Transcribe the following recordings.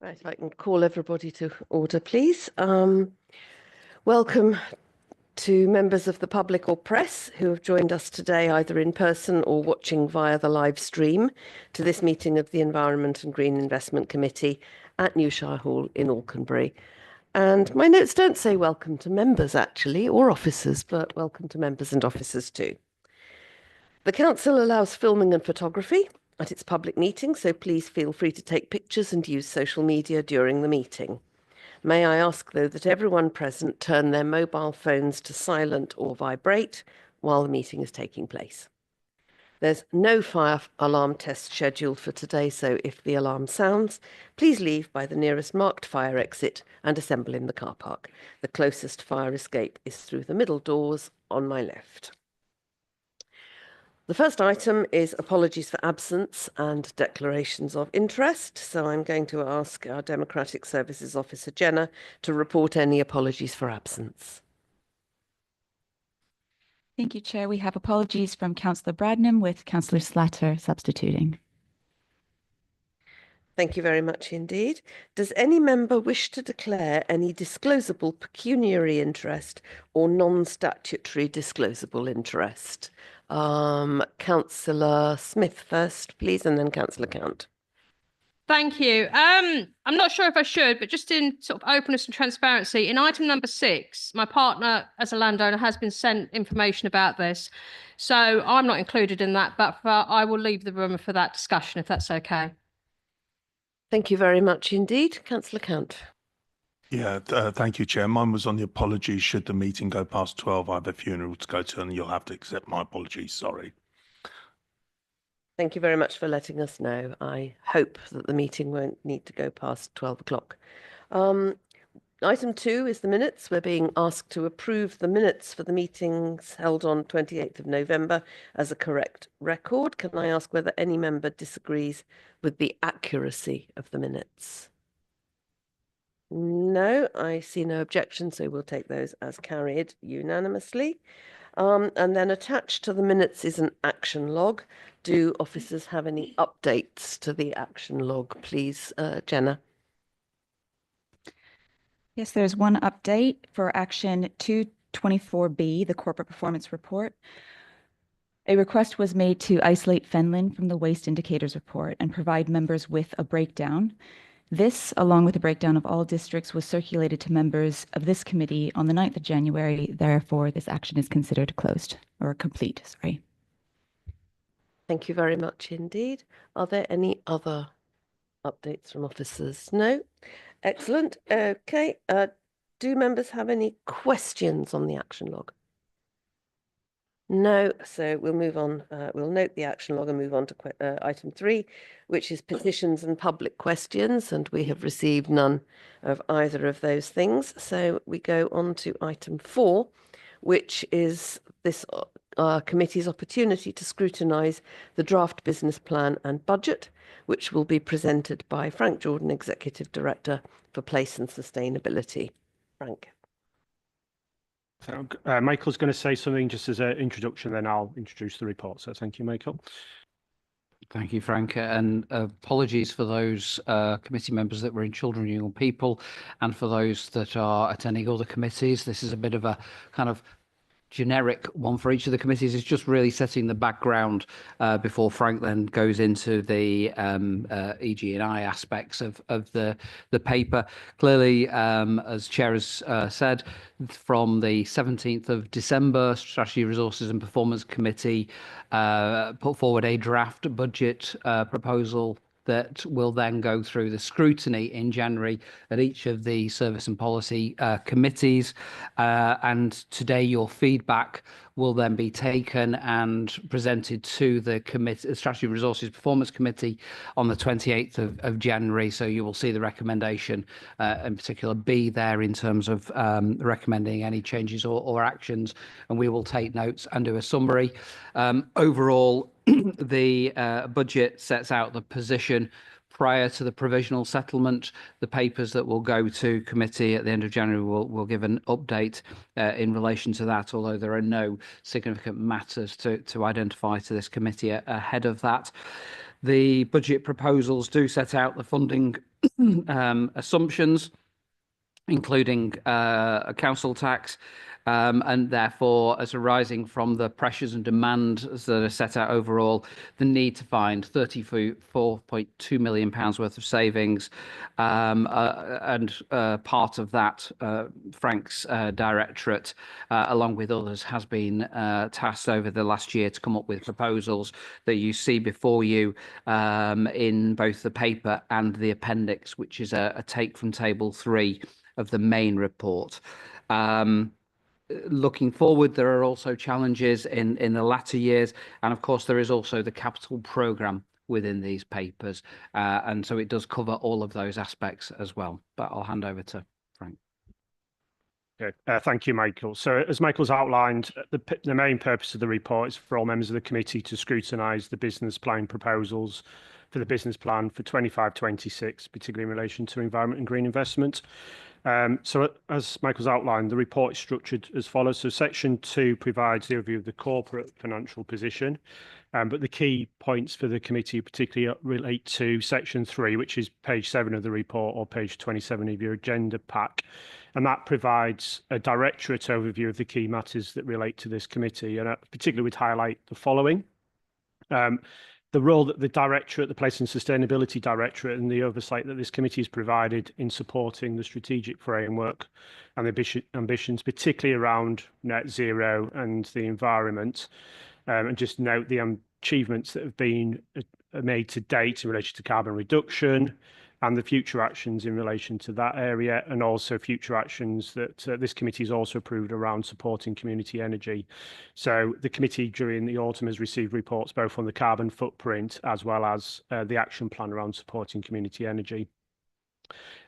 Right, if I can call everybody to order, please. Welcome to members of the public or press who have joined us today, either in person or watching via the live stream, to this meeting of the Environment and Green Investment Committee at Newshire Hall in Alconbury. And my notes don't say welcome to members, actually, or officers, but welcome to members and officers too. The Council allows filming and photography at its public meeting, so please feel free to take pictures and use social media during the meeting. May I ask, though, that everyone present turn their mobile phones to silent or vibrate while the meeting is taking place. There's no fire alarm test scheduled for today, so if the alarm sounds, please leave by the nearest marked fire exit and assemble in the car park. The closest fire escape is through the middle doors on my left. The first item is apologies for absence and declarations of interest. So I'm going to ask our Democratic Services Officer, Jenna, to report any apologies for absence. Thank you, Chair. We have apologies from Councillor Bradnam with Councillor Slatter substituting. Thank you very much indeed. Does any member wish to declare any disclosable pecuniary interest or non-statutory disclosable interest? Councillor Smith first, please, and then Councillor Count. Thank you. I'm not sure if I should, but just in sort of openness and transparency, in item number 6, my partner as a landowner has been sent information about this. So I'm not included in that, but I will leave the room for that discussion if that's okay. Thank you very much indeed. Councillor Count. Yeah, thank you, Chair. Mine was on the apologies. Should the meeting go past 12, I have a funeral to go to, and you'll have to accept my apologies. Sorry. Thank you very much for letting us know. I hope that the meeting won't need to go past 12 o'clock. Item 2 is the minutes. We're being asked to approve the minutes for the meetings held on 28th of November as a correct record. Can I ask whether any member disagrees with the accuracy of the minutes? No, I see no objection, so we'll take those as carried unanimously. And then attached to the minutes is an action log. Do officers have any updates to the action log, please, Jenna? Yes, there's one update for action 224B, the corporate performance report. A request was made to isolate Fenland from the waste indicators report and provide members with a breakdown. This, along with a breakdown of all districts, was circulated to members of this committee on the 9th of January. Therefore, this action is considered closed or complete, sorry. Thank you very much indeed. Are there any other updates from officers? No? Excellent. Okay. Do members have any questions on the action log? No, so we'll move on. We'll note the action log and move on to item 3, which is petitions and public questions, and we have received none of either of those things. So we go on to item 4, which is this committee's opportunity to scrutinise the draft business plan and budget, which will be presented by Frank Jordan, Executive Director for Place and Sustainability. Frank. So, Michael's going to say something just as an introduction, then I'll introduce the report. So thank you, Michael. Thank you, Frank, and apologies for those committee members that were in Children and Young People and for those that are attending other committees. This is a bit of a kind of generic one for each of the committees. It's just really setting the background before Frank then goes into the EG&I aspects of the paper. Clearly, as Chair has said, from the 17th of December, Strategy, Resources and Performance Committee put forward a draft budget proposal that will then go through the scrutiny in January at each of the service and policy committees. And today your feedback will then be taken and presented to the Strategy Resources Performance Committee on the 28th of January. So you will see the recommendation in particular B there in terms of recommending any changes or actions. And we will take notes and do a summary. Overall, the budget sets out the position prior to the provisional settlement. The papers that will go to committee at the end of January will give an update in relation to that, although there are no significant matters to identify to this committee ahead of that. The budget proposals do set out the funding assumptions, including a council tax, and therefore, as arising from the pressures and demands that are set out overall, the need to find £34.2 million worth of savings, and part of that, Frank's directorate, along with others, has been tasked over the last year to come up with proposals that you see before you in both the paper and the appendix, which is a take from table 3 of the main report. Looking forward, there are also challenges in the latter years, and of course there is also the capital programme within these papers, and so it does cover all of those aspects as well. But I'll hand over to Frank. Okay, thank you, Michael. So as Michael's outlined, the main purpose of the report is for all members of the committee to scrutinise the business plan proposals for the business plan for 25-26, particularly in relation to environment and green investment. So as Michael's outlined, the report is structured as follows. So section 2 provides the overview of the corporate financial position, but the key points for the committee particularly relate to section 3, which is page 7 of the report or page 27 of your agenda pack. And that provides a directorate overview of the key matters that relate to this committee. And I particularly would highlight the following. The role that the Directorate, the Place and Sustainability Directorate, and the oversight that this committee has provided in supporting the strategic framework and the ambitions, particularly around net zero and the environment. And just note the achievements that have been made to date in relation to carbon reduction and the future actions in relation to that area, and also future actions that this committee has also approved around supporting community energy. So the committee during the autumn has received reports both on the carbon footprint as well as the action plan around supporting community energy.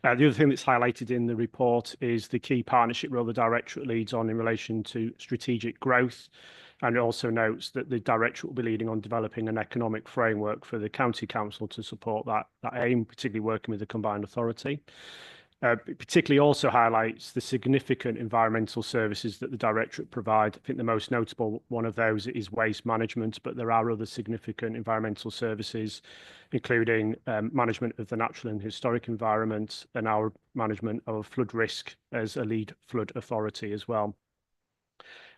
The other thing that's highlighted in the report is the key partnership role the Directorate leads on in relation to strategic growth. And it also notes that the Directorate will be leading on developing an economic framework for the County Council to support that aim, particularly working with the Combined Authority. It particularly also highlights the significant environmental services that the Directorate provide. I think the most notable one of those is waste management, but there are other significant environmental services, including management of the natural and historic environment and our management of flood risk as a lead flood authority as well.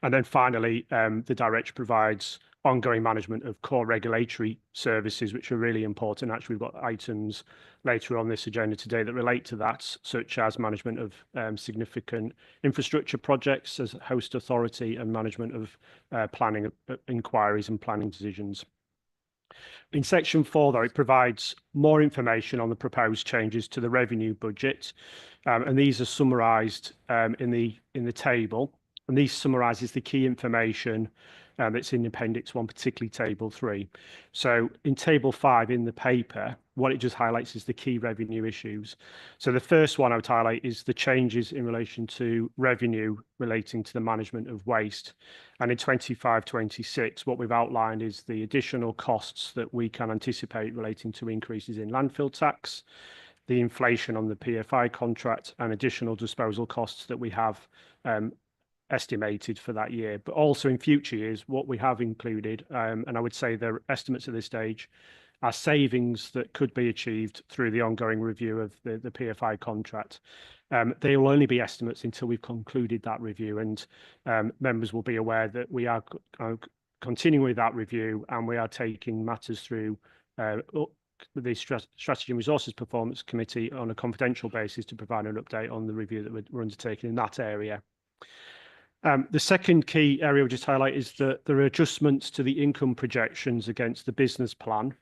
And then finally, the Directorate provides ongoing management of core regulatory services, which are really important. Actually, we've got items later on this agenda today that relate to that, such as management of significant infrastructure projects as a host authority and management of planning inquiries and planning decisions. In section 4, though, it provides more information on the proposed changes to the revenue budget, and these are summarised in the table. And these summarises the key information that's in Appendix 1, particularly Table 3. So in Table 5 in the paper, what it just highlights is the key revenue issues. So the first one I would highlight is the changes in relation to revenue relating to the management of waste. And in 25-26, what we've outlined is the additional costs that we can anticipate relating to increases in landfill tax, the inflation on the PFI contract, and additional disposal costs that we have estimated for that year. But also in future years, what we have included, and I would say the estimates at this stage, are savings that could be achieved through the ongoing review of the PFI contract. They will only be estimates until we've concluded that review, and members will be aware that we are continuing with that review, and we are taking matters through the Strategy and Resources Performance Committee on a confidential basis to provide an update on the review that we're undertaking in that area. The second key area I'll just highlight is that there are adjustments to the income projections against the business plan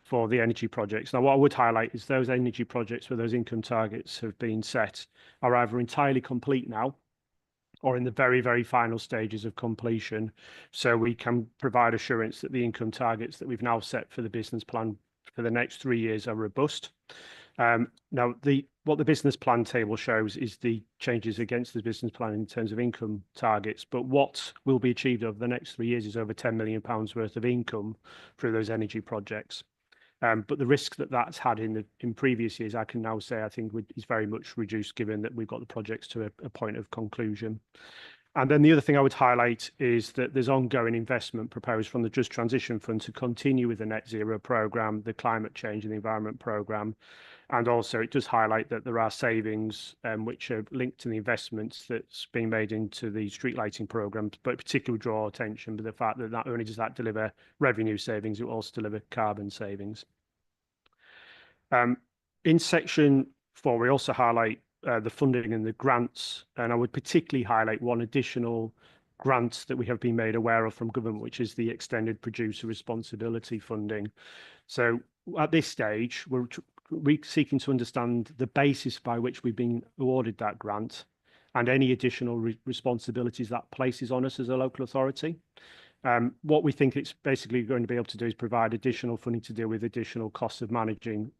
for the energy projects. Now, what I would highlight is those energy projects where those income targets have been set are either entirely complete now or in the very, very final stages of completion. So we can provide assurance that the income targets that we've now set for the business plan for the next 3 years are robust. Now, what the business plan table shows is the changes against the business plan in terms of income targets, but what will be achieved over the next 3 years is over £10 million worth of income through those energy projects. But the risk that that's had in previous years, I can now say, I think is very much reduced, given that we've got the projects to a point of conclusion. And then the other thing I would highlight is that there's ongoing investment proposed from the Just Transition Fund to continue with the Net Zero programme, the Climate Change and the Environment programme. And also it does highlight that there are savings which are linked to the investments that's being made into the street lighting programmes, but particularly draw attention to the fact that not only does that deliver revenue savings, it will also deliver carbon savings. In section 4, we also highlight the funding and the grants, and I would particularly highlight one additional grant that we have been made aware of from government, which is the extended producer responsibility funding. So at this stage, we're seeking to understand the basis by which we've been awarded that grant and any additional responsibilities that places on us as a local authority. What we think it's basically going to be able to do is provide additional funding to deal with additional costs of managing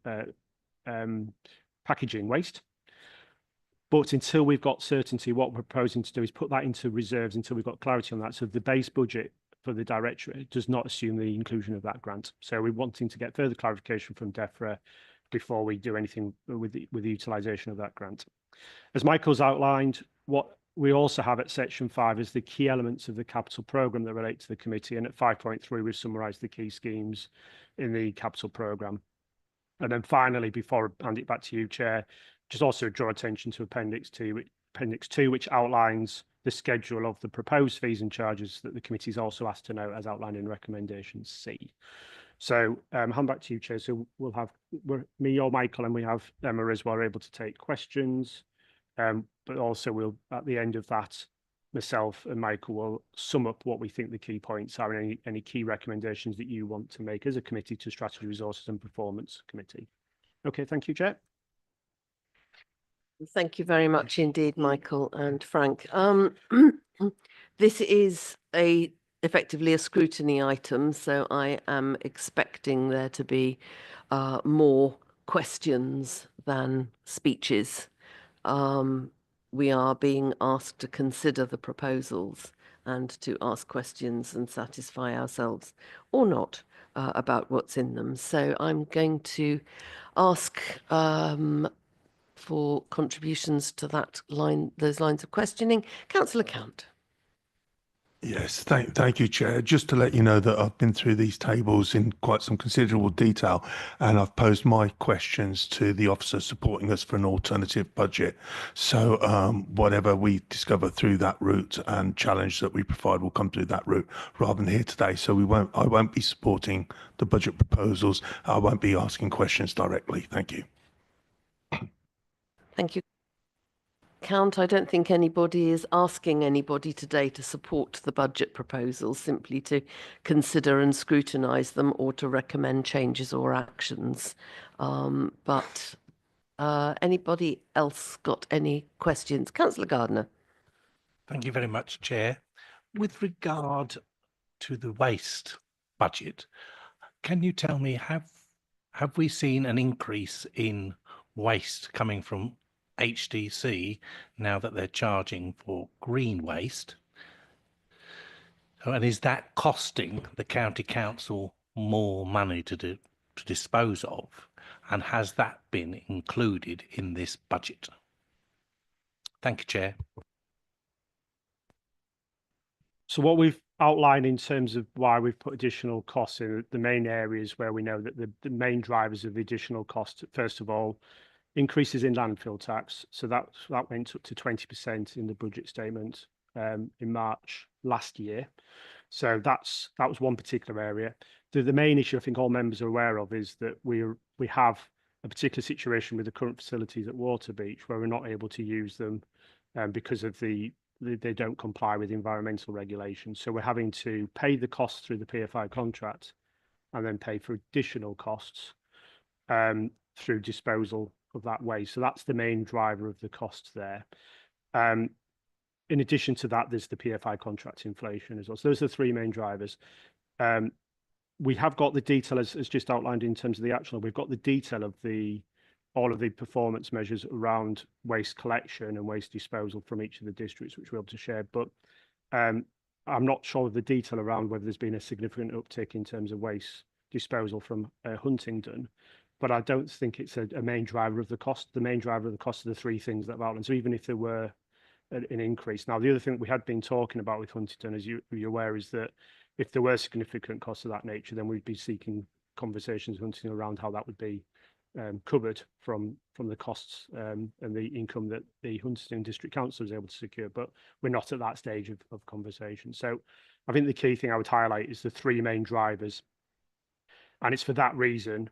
packaging waste. But until we've got certainty, what we're proposing to do is put that into reserves until we've got clarity on that. So the base budget for the directorate does not assume the inclusion of that grant. So we're wanting to get further clarification from DEFRA before we do anything with the utilisation of that grant. As Michael's outlined, what we also have at section 5 is the key elements of the capital programme that relate to the committee. And at 5.3, we've summarised the key schemes in the capital programme. And then finally, before I hand it back to you, Chair, just also draw attention to Appendix 2, which outlines the schedule of the proposed fees and charges that the committee is also asked to note as outlined in recommendation C. So hand back to you, Chair. So we'll have me or Michael, and we have Emma as well, able to take questions. But also we'll, at the end of that, myself and Michael will sum up what we think the key points are and any key recommendations that you want to make as a committee to Strategy, Resources and Performance Committee. Okay, thank you, Chair. Thank you very much indeed, Michael and Frank. This is effectively a scrutiny item, so I am expecting there to be more questions than speeches. We are being asked to consider the proposals and to ask questions and satisfy ourselves or not about what's in them. So I'm going to ask for contributions to that line, those lines of questioning. Councillor Count. Yes, thank you, Chair. Just to let you know that I've been through these tables in quite some considerable detail, and I've posed my questions to the officer supporting us for an alternative budget. So whatever we discover through that route and challenge that we provide will come through that route rather than here today. So I won't be supporting the budget proposals. I won't be asking questions directly. Thank you. Thank you. Count, I don't think anybody is asking anybody today to support the budget proposals, simply to consider and scrutinise them or to recommend changes or actions. But anybody else got any questions? Councillor Gardner. Thank you very much, Chair. With regard to the waste budget, can you tell me, have we seen an increase in waste coming from HDC now that they're charging for green waste? And is that costing the county council more money to dispose of? And has that been included in this budget? Thank you, Chair. So what we've outlined in terms of why we've put additional costs in, the main areas where we know that the main drivers of the additional cost, first of all, increases in landfill tax. So that went up to 20% in the budget statement in March last year. So that was one particular area. The main issue I think all members are aware of is that we have a particular situation with the current facilities at Waterbeach where we're not able to use them because of they don't comply with environmental regulations. So we're having to pay the costs through the PFI contract and then pay for additional costs through disposal of that waste. So that's the main driver of the costs there. In addition to that, there's the PFI contract inflation as well. So those are the three main drivers. We have got the detail as just outlined in terms of the action. We've got the detail of all of the performance measures around waste collection and waste disposal from each of the districts, which we're able to share. But I'm not sure of the detail around whether there's been a significant uptick in terms of waste disposal from Huntingdon. But I don't think it's a main driver of the cost. The main driver of the cost are the three things that I've outlined. So even if there were an increase. Now, the other thing that we had been talking about with Huntingdon, as you're aware, is that if there were significant costs of that nature, then we'd be seeking conversations with Huntingdon around how that would be covered from the costs and the income that the Huntingdon District Council was able to secure. But we're not at that stage of conversation. So I think the key thing I would highlight is the three main drivers. And it's for that reason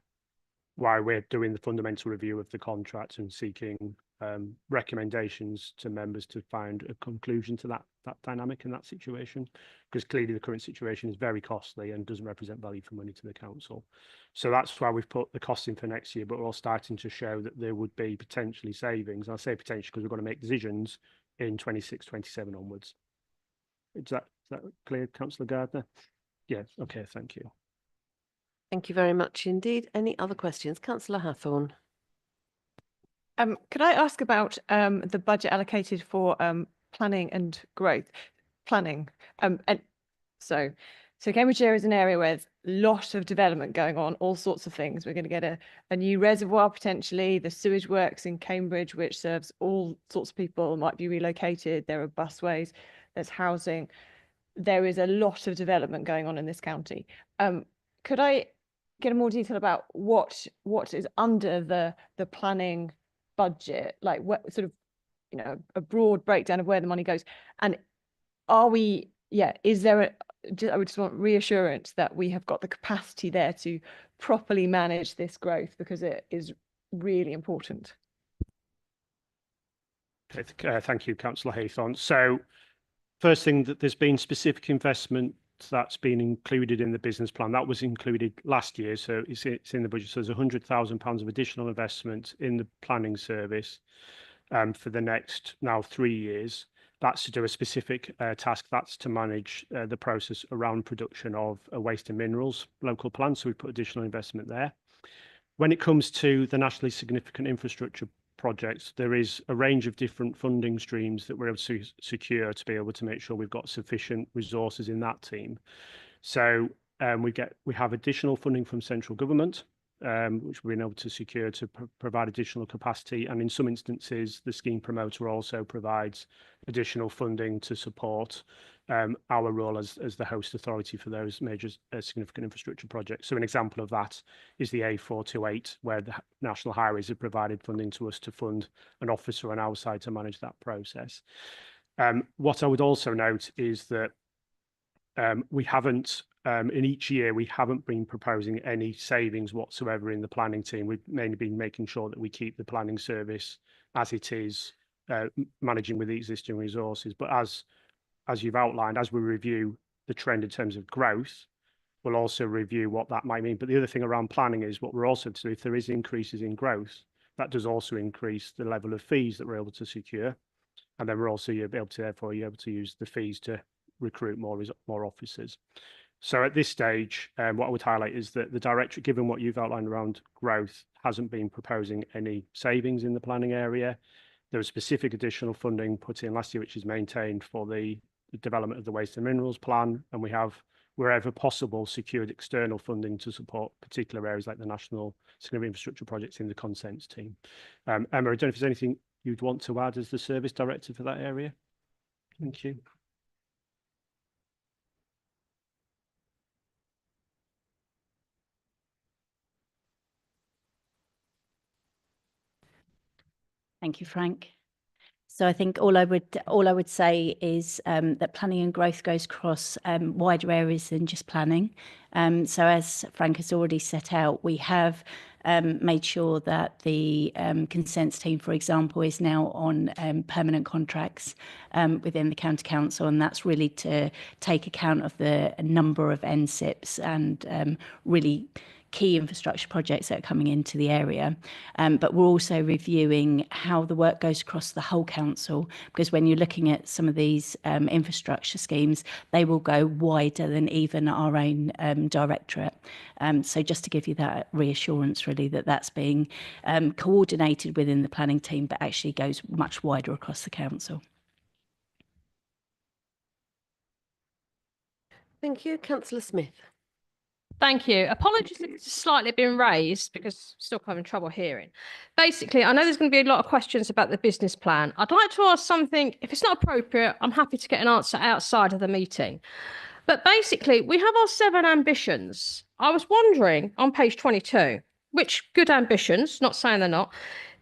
why we're doing the fundamental review of the contract and seeking recommendations to members to find a conclusion to that dynamic in that situation, because clearly the current situation is very costly and doesn't represent value for money to the council. So that's why we've put the cost in for next year, but we're all starting to show that there would be potentially savings. I say potentially because we've got to make decisions in 26, 27 onwards. Is that clear, Councillor Gardner? Yeah, okay, thank you. Thank you very much indeed. Any other questions? Councillor Hathorn. Could I ask about the budget allocated for planning and growth? Planning. And so Cambridgeshire is an area where there's a lot of development going on, all sorts of things. We're going to get a new reservoir potentially, the sewage works in Cambridge, which serves all sorts of people, might be relocated. There are busways, there's housing. There is a lot of development going on in this county. Could I get more detail about what is under the planning budget, like what sort of, you know, a broad breakdown of where the money goes, and is there I would just want reassurance that we have got the capacity there to properly manage this growth, because it is really important. Okay, thank you, Councillor Haythorne. So first thing, that there's been specific investment that's been included in the business plan. That was included last year, so it's in the budget. So there's £100,000 of additional investment in the planning service for the next now 3 years. That's to do a specific task. That's to manage the process around production of waste and minerals local plan. So we put additional investment there. When it comes to the nationally significant infrastructure projects, there is a range of different funding streams that we're able to secure to be able to make sure we've got sufficient resources in that team. So we have additional funding from central government, which we've been able to secure to provide additional capacity, and in some instances the scheme promoter also provides additional funding to support our role as the host authority for those major significant infrastructure projects. So an example of that is the A428, where the National Highways have provided funding to us to fund an officer on our side to manage that process. What I would also note is that we haven't, in each year, we haven't been proposing any savings whatsoever in the planning team. We've mainly been making sure that we keep the planning service as it is, managing with the existing resources. But as you've outlined, as we review the trend in terms of growth, we'll also review what that might mean. But the other thing around planning is what we're also to do, if there is increases in growth, that does also increase the level of fees that we're able to secure. And then we're also able to use the fees to recruit more officers. So at this stage, what I would highlight is that the directorate, given what you've outlined around growth, hasn't been proposing any savings in the planning area. There was specific additional funding put in last year, which is maintained for the development of the waste and minerals plan, and we have, wherever possible, secured external funding to support particular areas like the national significant infrastructure projects in the consents team. Emma, I don't know if there's anything you'd want to add as the service director for that area. Thank you. Thank you, Frank. So I think all I would say is that planning and growth goes across wider areas than just planning. So as Frank has already set out, we have made sure that the consents team, for example, is now on permanent contracts within the County Council, and that's really to take account of the number of NSIPs and really key infrastructure projects that are coming into the area. But we're also reviewing how the work goes across the whole council, because when you're looking at some of these infrastructure schemes, they will go wider than even our own directorate. So just to give you that reassurance, really, that that's being coordinated within the planning team, but actually goes much wider across the council. Thank you. Councillor Smith. Thank you. Apologies if it's slightly been raised because still having trouble hearing. Basically, I know there's going to be a lot of questions about the business plan. I'd like to ask something. If it's not appropriate, I'm happy to get an answer outside of the meeting. But basically, we have our 7 ambitions. I was wondering on page 22, which good ambitions, not saying they're not,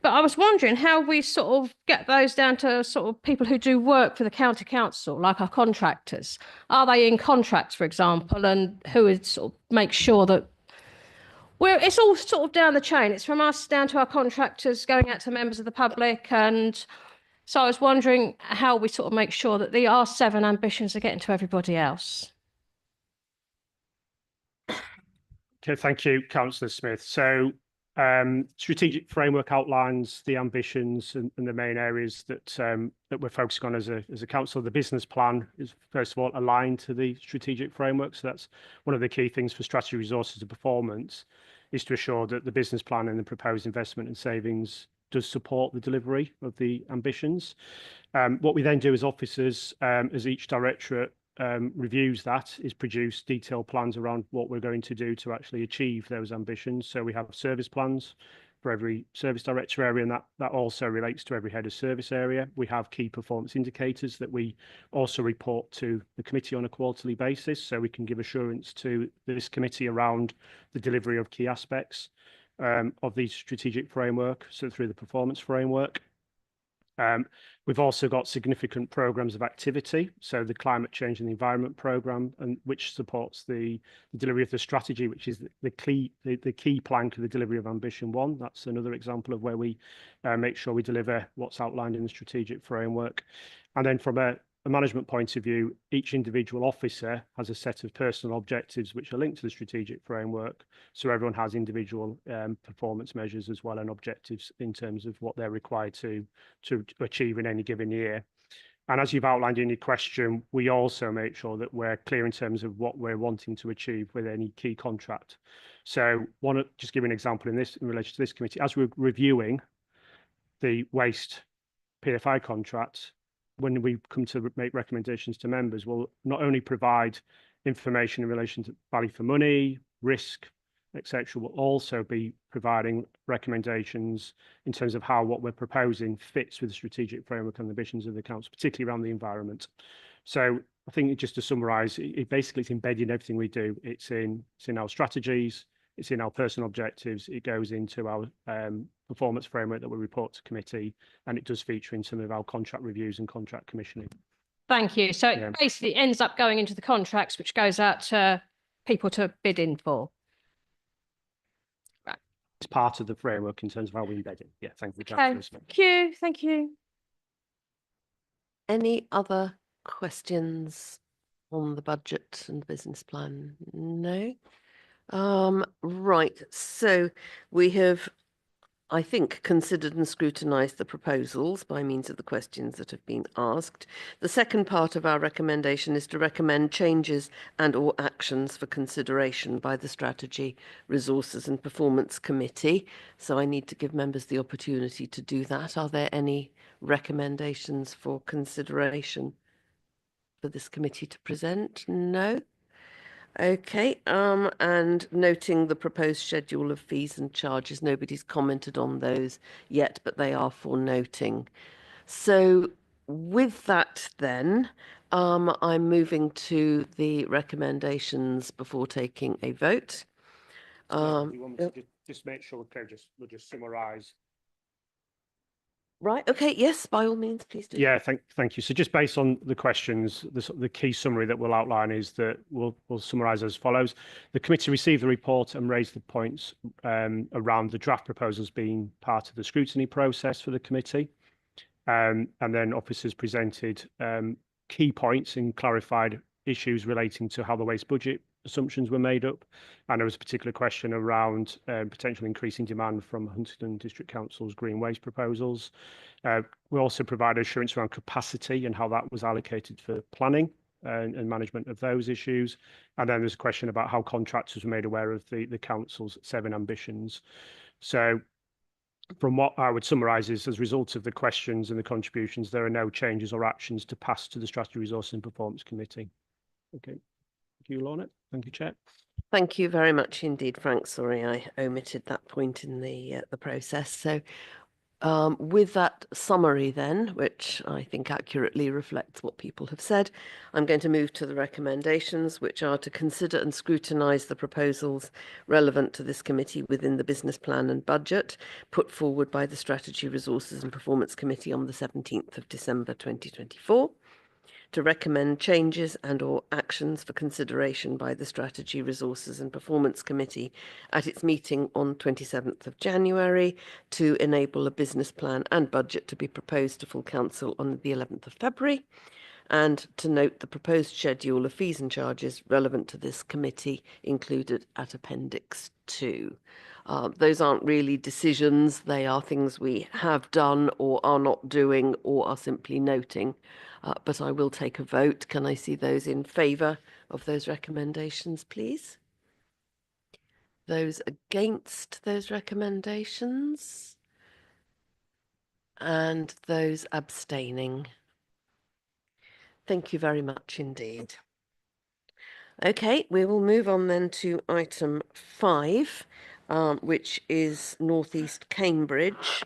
but I was wondering how we sort of get those down to sort of people who do work for the county council, like our contractors. Are they in contracts, for example, and who would sort of make sure that it's all sort of down the chain. It's from us down to our contractors, going out to members of the public. And so I was wondering how we sort of make sure that our 7 ambitions are getting to everybody else. Okay, thank you, Councillor Smith. So strategic framework outlines the ambitions and the main areas that that we're focusing on as a council. The business plan is first of all aligned to the strategic framework. So that's one of the key things for strategy, resources and performance, is to assure that the business plan and the proposed investment and savings does support the delivery of the ambitions. What we then do as officers, as each directorate reviews that, is produce detailed plans around what we're going to do to actually achieve those ambitions. So we have service plans for every service director area, and that also relates to every head of service area. We have key performance indicators that we also report to the committee on a quarterly basis, so we can give assurance to this committee around the delivery of key aspects of the strategic framework, so through the performance framework. We've also got significant programs of activity, so the climate change and the environment program, and which supports the delivery of the strategy, which is the key plank of the delivery of Ambition 1. That's another example of where we make sure we deliver what's outlined in the strategic framework. And then from a management point of view, each individual officer has a set of personal objectives which are linked to the strategic framework. So everyone has individual performance measures as well, and objectives in terms of what they're required to achieve in any given year. And as you've outlined in your question, we also make sure that we're clear in terms of what we're wanting to achieve with any key contract. So just give an example in relation to this committee, as we're reviewing the waste PFI contract, when we come to make recommendations to members, we'll not only provide information in relation to value for money, risk, etc., we'll also be providing recommendations in terms of how what we're proposing fits with the strategic framework and ambitions of the council, particularly around the environment. So I think just to summarise, it basically it's embedded in everything we do. It's in our strategies, it's in our personal objectives, it goes into our performance framework that we report to committee, and it does feature in some of our contract reviews and contract commissioning. Thank you. So it basically ends up going into the contracts, which goes out to people to bid in for. Right. It's part of the framework in terms of how we embed it. Yeah, thank you. Okay. Thank you. Thank you. Any other questions on the budget and the business plan? No. Right. So we have, I think, considered and scrutinised the proposals by means of the questions that have been asked. The second part of our recommendation is to recommend changes and/or actions for consideration by the Strategy, Resources and Performance Committee. So I need to give members the opportunity to do that. Are there any recommendations for consideration for this committee to present? No. Okay, and noting the proposed schedule of fees and charges, nobody's commented on those yet, but they are for noting. So with that then, I'm moving to the recommendations before taking a vote. We want to just make sure we'll just summarise. Right. Okay. Yes, by all means, please do. Yeah, thank you. So just based on the questions, the key summary that we'll outline is that we'll summarise as follows. The committee received the report and raised the points around the draft proposals being part of the scrutiny process for the committee. And then officers presented key points and clarified issues relating to how the waste budget assumptions were made up, and there was a particular question around potential increasing demand from Huntingdon District Council's green waste proposals. We also provided assurance around capacity and how that was allocated for planning and management of those issues. And then there's a question about how contractors were made aware of the council's 7 ambitions. So from what I would summarise is, as a result of the questions and the contributions, there are no changes or actions to pass to the Strategy, Resources and Performance Committee. Okay. Thank you, Lorna. Thank you, Chair. Thank you very much indeed, Frank. Sorry, I omitted that point in the process. So, with that summary then, which I think accurately reflects what people have said, I'm going to move to the recommendations, which are to consider and scrutinise the proposals relevant to this committee within the business plan and budget put forward by the Strategy, Resources and Performance Committee on the 17th of December 2024. To recommend changes and or actions for consideration by the Strategy, Resources and Performance Committee at its meeting on 27th of January to enable a business plan and budget to be proposed to full council on the 11th of February, and to note the proposed schedule of fees and charges relevant to this committee included at Appendix 2. Those aren't really decisions, they are things we have done or are not doing or are simply noting. But I will take a vote. Can I see those in favour of those recommendations, please? Those against those recommendations? And those abstaining? Thank you very much indeed. Okay, we will move on then to item 5, which is North East Cambridge.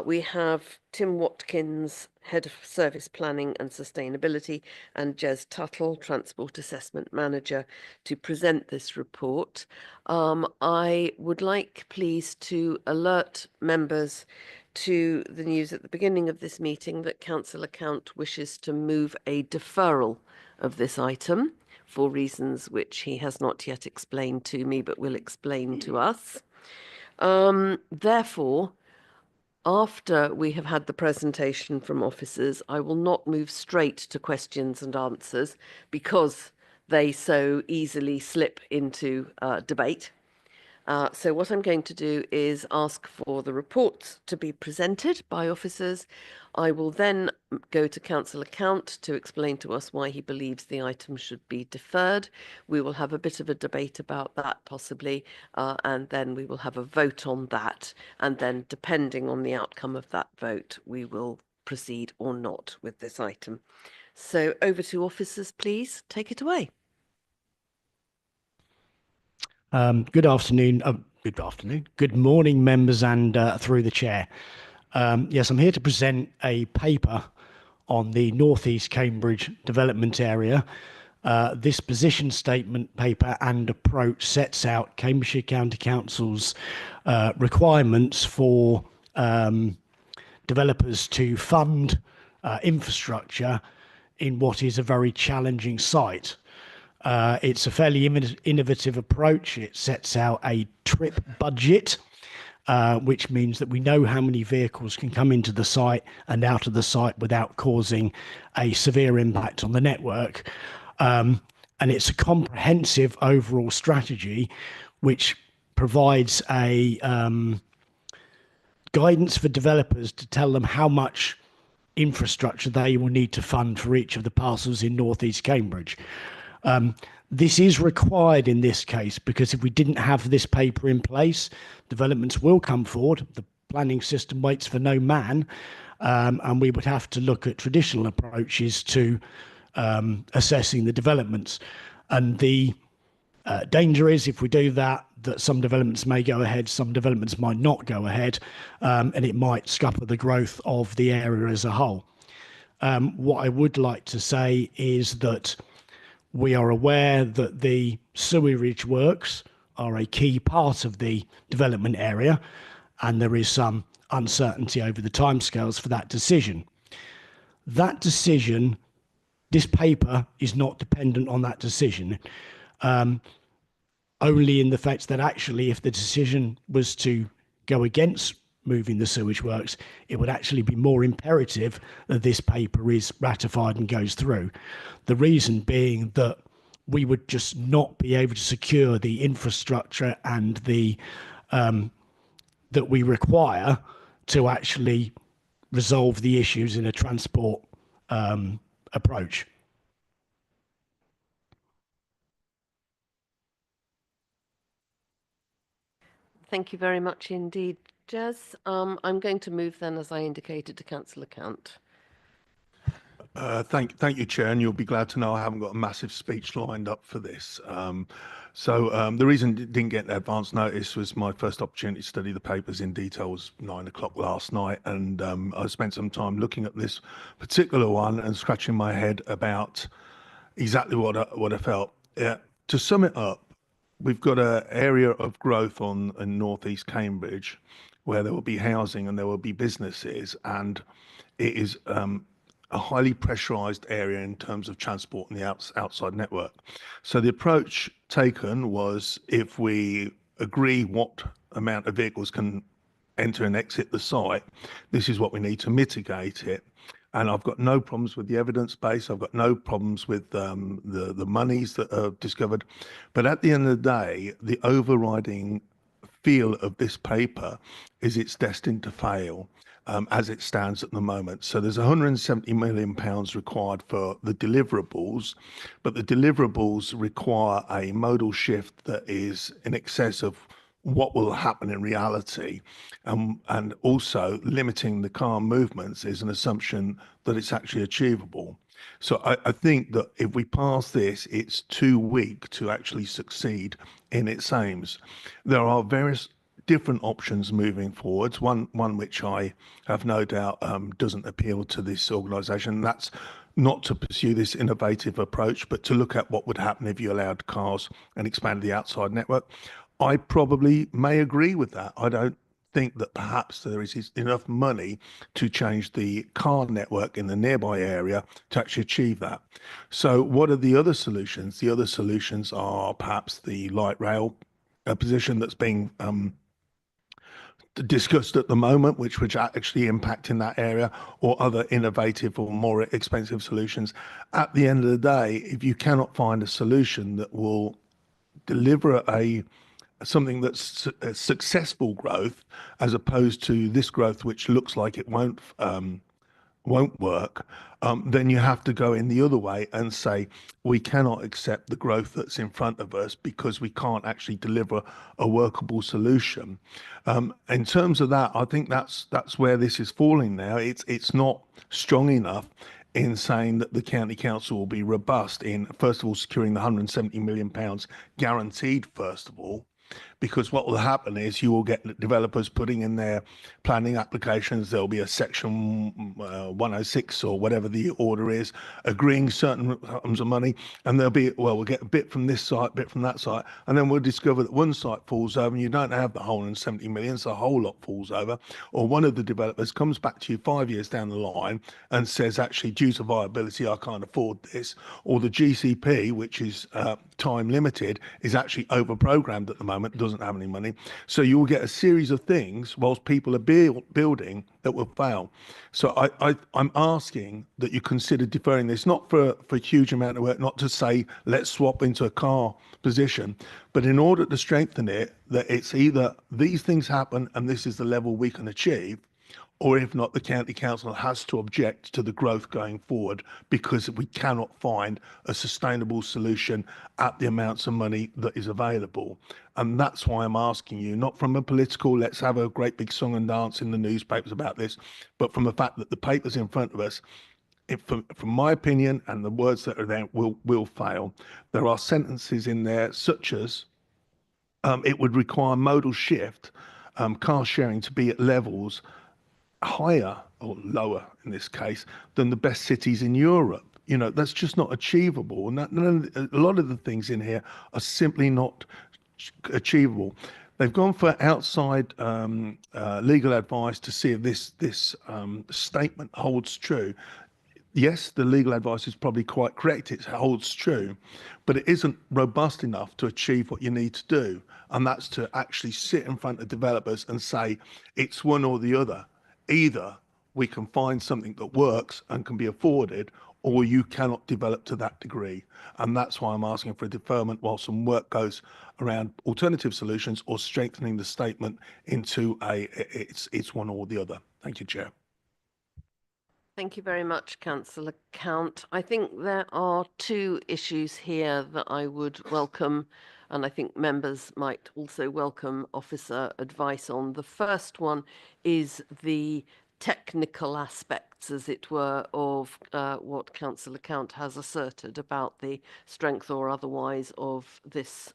We have Tim Watkins, Head of Service Planning and Sustainability, and Jez Tuttle, Transport Assessment Manager, to present this report. I would like, please, to alert members to the news at the beginning of this meeting that Council Account wishes to move a deferral of this item for reasons which he has not yet explained to me, but will explain to us. Therefore, after we have had the presentation from officers, I will not move straight to questions and answers because they so easily slip into debate. So what I'm going to do is ask for the reports to be presented by officers. I will then go to Council Account to explain to us why he believes the item should be deferred. We will have a bit of a debate about that possibly, and then we will have a vote on that. And then depending on the outcome of that vote, we will proceed or not with this item. So over to officers, please. Take it away. Good afternoon. Good morning, members, and through the chair. Yes, I'm here to present a paper on the North East Cambridge development area. This position statement paper and approach sets out Cambridgeshire County Council's requirements for developers to fund infrastructure in what is a very challenging site. It's a fairly innovative approach. It sets out a trip budget, which means that we know how many vehicles can come into the site and out of the site without causing a severe impact on the network. And it's a comprehensive overall strategy, which provides a guidance for developers to tell them how much infrastructure they will need to fund for each of the parcels in North East Cambridge. This is required in this case because if we didn't have this paper in place, developments will come forward. The planning system waits for no man, and we would have to look at traditional approaches to assessing the developments. And the danger is if we do that, that some developments may go ahead, some developments might not go ahead, and it might scupper the growth of the area as a whole. What I would like to say is that we are aware that the sewerage works are a key part of the development area, and there is some uncertainty over the timescales for that decision. That decision, this paper is not dependent on that decision, only in the fact that actually if the decision was to go against moving the sewage works, it would actually be more imperative that this paper is ratified and goes through. The reason being that we would just not be able to secure the infrastructure and the that we require to actually resolve the issues in a transport approach. Thank you very much indeed, Jez. I'm going to move then, as I indicated, to Council Account. Thank you, Chair, and you'll be glad to know I haven't got a massive speech lined up for this. The reason it didn't get advance notice was my first opportunity to study the papers in detail was 9 o'clock last night, and I spent some time looking at this particular one and scratching my head about exactly what I felt. To sum it up, we've got an area of growth in northeast Cambridge where there will be housing and there will be businesses, and it is a highly pressurized area in terms of transport and the outside network. So the approach taken was, if we agree what amount of vehicles can enter and exit the site, this is what we need to mitigate it. And I've got no problems with the evidence base. I've got no problems with the monies that are discovered. But at the end of the day, the overriding feel of this paper is it's destined to fail as it stands at the moment. So there's £170 million required for the deliverables, but the deliverables require a modal shift that is in excess of what will happen in reality, and also limiting the car movements is an assumption that it's actually achievable. So I think that if we pass this, it's too weak to actually succeed in its aims. There are various different options moving forwards. One which I have no doubt doesn't appeal to this organisation. That's not to pursue this innovative approach, but to look at what would happen if you allowed cars and expanded the outside network. I probably may agree with that. I don't think that perhaps there is enough money to change the car network in the nearby area to actually achieve that. So what are the other solutions? The other solutions are perhaps the light rail position that's being discussed at the moment, which actually impact in that area, or other innovative or more expensive solutions. At the end of the day, if you cannot find a solution that will deliver something that's successful growth, as opposed to this growth which looks like it won't work, then you have to go in the other way and say we cannot accept the growth that's in front of us because we can't actually deliver a workable solution. In terms of that, I think that's where this is falling now. It's not strong enough in saying that the county council will be robust in, first of all, securing the £170 million guaranteed, first of all, because what will happen is you will get developers putting in their planning applications. There'll be a section 106 or whatever the order is, agreeing certain sums of money, and there'll be, well, we'll get a bit from this site, a bit from that site, and then we'll discover that one site falls over and you don't have the whole 170 million, so a whole lot falls over. Or one of the developers comes back to you 5 years down the line and says, actually, due to viability, I can't afford this. Or the GCP, which is time limited, is actually over-programmed at the moment, doesn't have any money. So you will get a series of things whilst people are building that will fail. So I'm asking that you consider deferring this, not for a huge amount of work, not to say let's swap into a car position, but in order to strengthen it, that it's either these things happen and this is the level we can achieve, or if not, the county council has to object to the growth going forward because we cannot find a sustainable solution at the amounts of money that is available. And that's why I'm asking you, not from a political, let's have a great big song and dance in the newspapers about this, but from the fact that the papers in front of us, from my opinion, and the words that are there will fail. There are sentences in there such as it would require modal shift, car sharing to be at levels higher or lower in this case than the best cities in Europe. You know, that's just not achievable. And a lot of the things in here are simply not achievable. They've gone for outside legal advice to see if this statement holds true. Yes, the legal advice is probably quite correct. It holds true, but it isn't robust enough to achieve what you need to do. And that's to actually sit in front of developers and say, it's one or the other. Either we can find something that works and can be afforded, or you cannot develop to that degree. And that's why I'm asking for a deferment while some work goes around alternative solutions or strengthening the statement into it's one or the other. Thank you, Chair. Thank you very much, Councillor Count. I think there are two issues here that I would welcome, and I think members might also welcome officer advice on. The first one is the technical aspects, as it were, of what Councillor Count has asserted about the strength or otherwise of this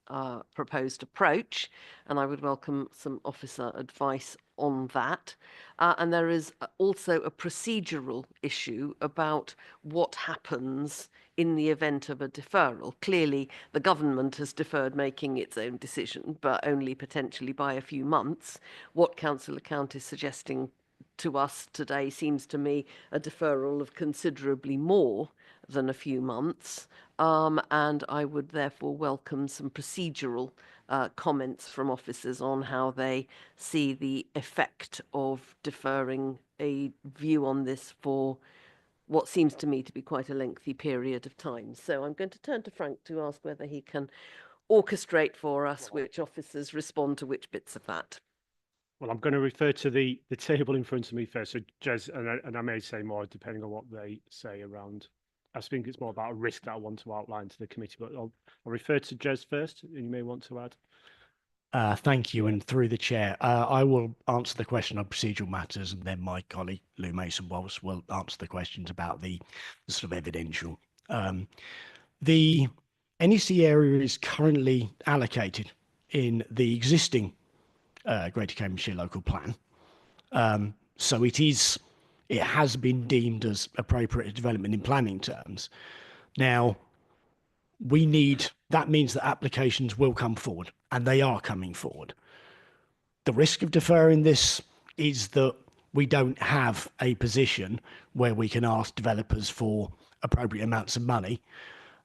proposed approach. And I would welcome some officer advice on that. And there is also a procedural issue about what happens in the event of a deferral. Clearly, the government has deferred making its own decision, but only potentially by a few months. What Councillor Count is suggesting to us today seems to me a deferral of considerably more than a few months. And I would therefore welcome some procedural comments from officers on how they see the effect of deferring a view on this for what seems to me to be quite a lengthy period of time. So I'm going to turn to Frank to ask whether he can orchestrate for us which officers respond to which bits of that. Well, I'm going to refer to the table in front of me first. So, Jez, and I may say more depending on what they say around. I think it's more about a risk that I want to outline to the committee, but I'll refer to Jez first, and you may want to add. Thank you, and through the chair, I will answer the question on procedural matters, and then my colleague Lou Mason-Walsh will answer the questions about the sort of evidential. The NEC area is currently allocated in the existing Greater Cambridgeshire local plan, so it has been deemed as appropriate development in planning terms. Now, that means that applications will come forward, and they are coming forward. The risk of deferring this is that we don't have a position where we can ask developers for appropriate amounts of money.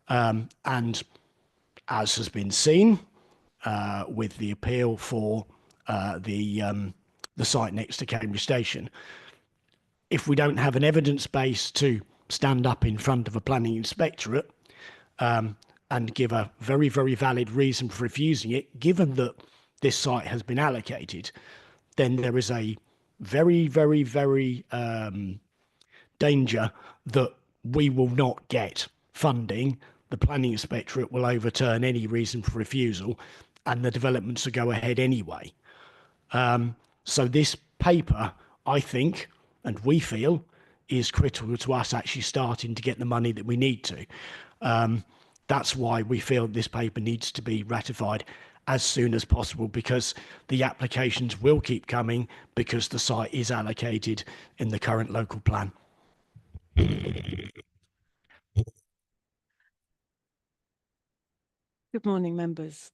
And as has been seen with the appeal for the site next to Cambridge Station, if we don't have an evidence base to stand up in front of a planning inspectorate and give a very, very valid reason for refusing it, given that this site has been allocated, then there is a very, very, very danger that we will not get funding. The planning inspectorate will overturn any reason for refusal, and the developments will go ahead anyway. So this paper, I think, and we feel, is critical to us actually starting to get the money that we need to. That's why we feel this paper needs to be ratified as soon as possible, because the applications will keep coming because the site is allocated in the current local plan. Good morning, members.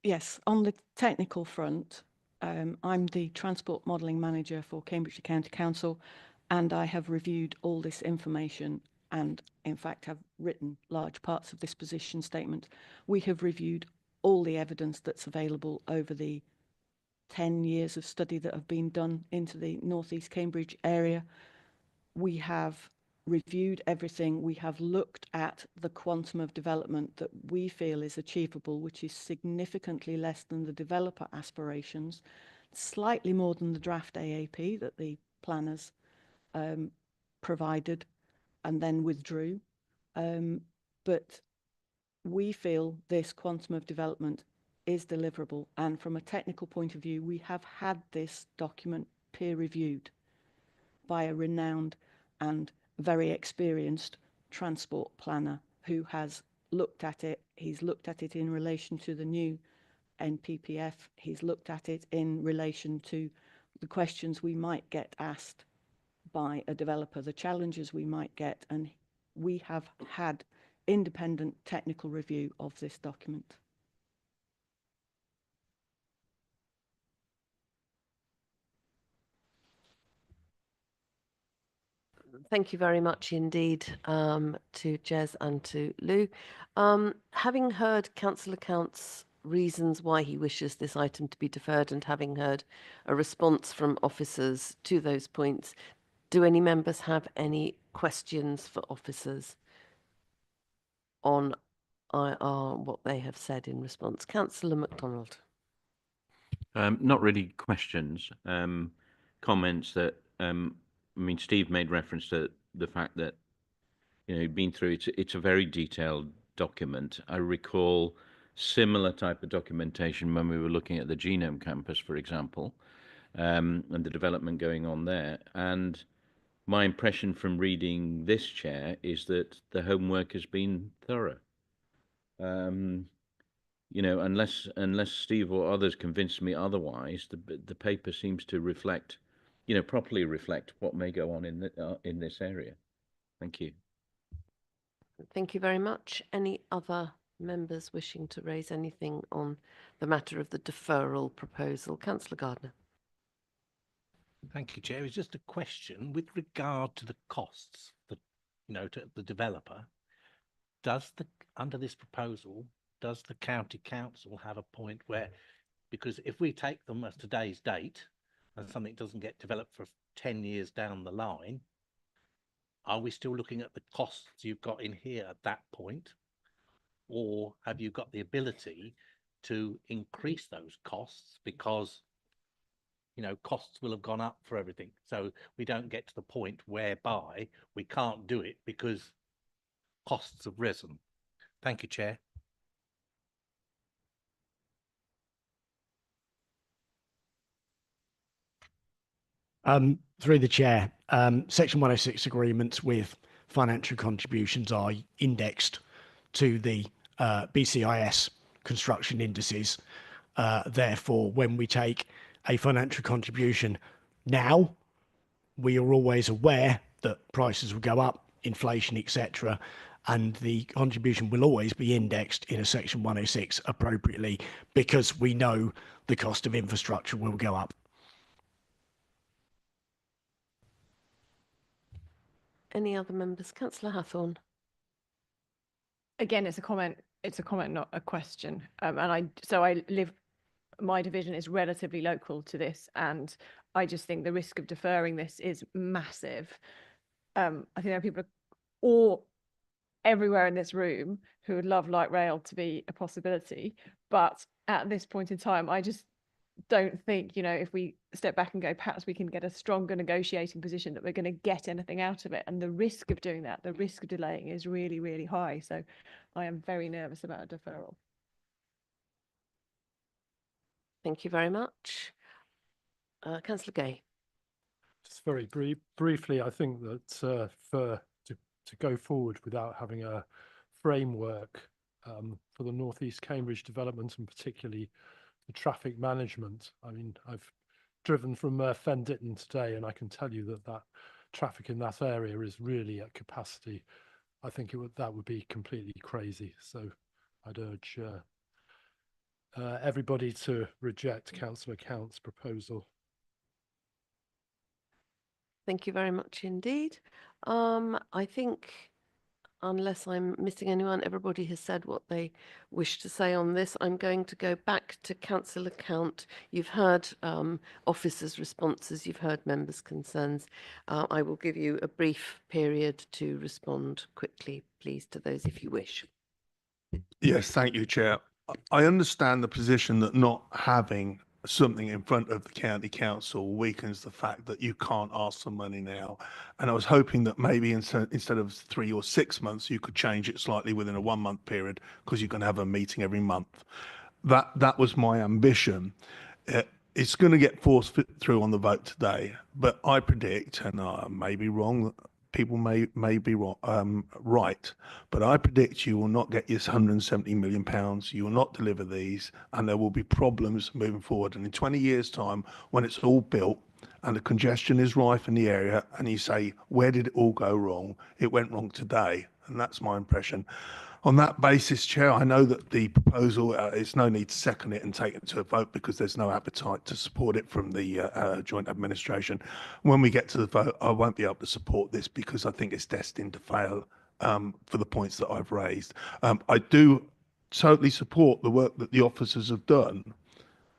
Yes, on the technical front, I'm the Transport Modelling Manager for Cambridgeshire County Council, and I have reviewed all this information and, in fact, have written large parts of this position statement. We have reviewed all the evidence that's available over the 10 years of study that have been done into the North East Cambridge area. We have reviewed everything. We have looked at the quantum of development that we feel is achievable, which is significantly less than the developer aspirations, slightly more than the draft AAP that the planners provided and then withdrew. But we feel this quantum of development is deliverable. And from a technical point of view, we have had this document peer reviewed by a renowned and very experienced transport planner who has looked at it. He's looked at it in relation to the new NPPF. He's looked at it in relation to the questions we might get asked by a developer, the challenges we might get, and we have had independent technical review of this document. Thank you very much indeed to Jez and to Lou. Having heard Councillor Count's reasons why he wishes this item to be deferred and having heard a response from officers to those points, do any members have any questions for officers on what they have said in response? Councillor MacDonald. Not really questions, comments that, I mean, Steve made reference to the fact that, been through it's a very detailed document. I recall similar type of documentation when we were looking at the Genome Campus, for example. and the development going on there. And my impression from reading this, Chair, is that the homework has been thorough. You know, unless Steve or others convince me otherwise, the paper seems to reflect, you know, properly reflect what may go on in this area. Thank you. Thank you very much. Any other members wishing to raise anything on the matter of the deferral proposal? Councillor Gardner. Thank you, Chair. It's just a question with regard to the costs, to the developer. Under this proposal, does the county council have a point where, because if we take them as today's date and something doesn't get developed for 10 years down the line, are we still looking at the costs you've got in here at that point? Or have you got the ability to increase those costs because, costs will have gone up for everything? So we don't get to the point whereby we can't do it because costs have risen. Thank you, Chair. Through the chair, Section 106 agreements with financial contributions are indexed to the BCIS construction indices. Therefore, when we take a financial contribution now, we are always aware that prices will go up, inflation, etc., and the contribution will always be indexed in a Section 106 appropriately because we know the cost of infrastructure will go up. Any other members? Councillor Hathorn. Again, it's a comment, not a question. My division is relatively local to this, and I just think the risk of deferring this is massive. I think there are people everywhere in this room who would love light rail to be a possibility, but at this point in time, I just don't think, if we step back and go, perhaps we can get a stronger negotiating position, that we're going to get anything out of it. And the risk of doing that, the risk of delaying, is really, really high. So I am very nervous about a deferral. Thank you very much. Councillor Gay. Just very briefly, I think that to go forward without having a framework for the North East Cambridge development, and particularly the traffic management. I mean, I've driven from Fen Ditton today, and I can tell you that traffic in that area is really at capacity. I think that would be completely crazy. So I'd urge everybody to reject Councillor Count's proposal. Thank you very much indeed. I think, unless I'm missing anyone, everybody has said what they wish to say on this. I'm going to go back to Councillor Count. You've heard officers' responses, you've heard members' concerns. I will give you a brief period to respond quickly, please, to those if you wish. Yes, thank you, Chair. I understand the position that not having something in front of the county council weakens the fact that you can't ask for money now. And I was hoping that maybe instead of 3 or 6 months, you could change it slightly within a 1 month period, because you can have a meeting every month. That was my ambition. It's going to get forced through on the vote today, but I predict, and I may be wrong, people may be wrong, right, but I predict you will not get this £170 million. You will not deliver these, and there will be problems moving forward. And in 20 years' time, when it's all built and the congestion is rife in the area, and you say, where did it all go wrong? It went wrong today, and that's my impression. On that basis, Chair, I know that the proposal, it's no need to second it and take it to a vote because there's no appetite to support it from the joint administration. When we get to the vote, I won't be able to support this because I think it's destined to fail for the points that I've raised. I do totally support the work that the officers have done.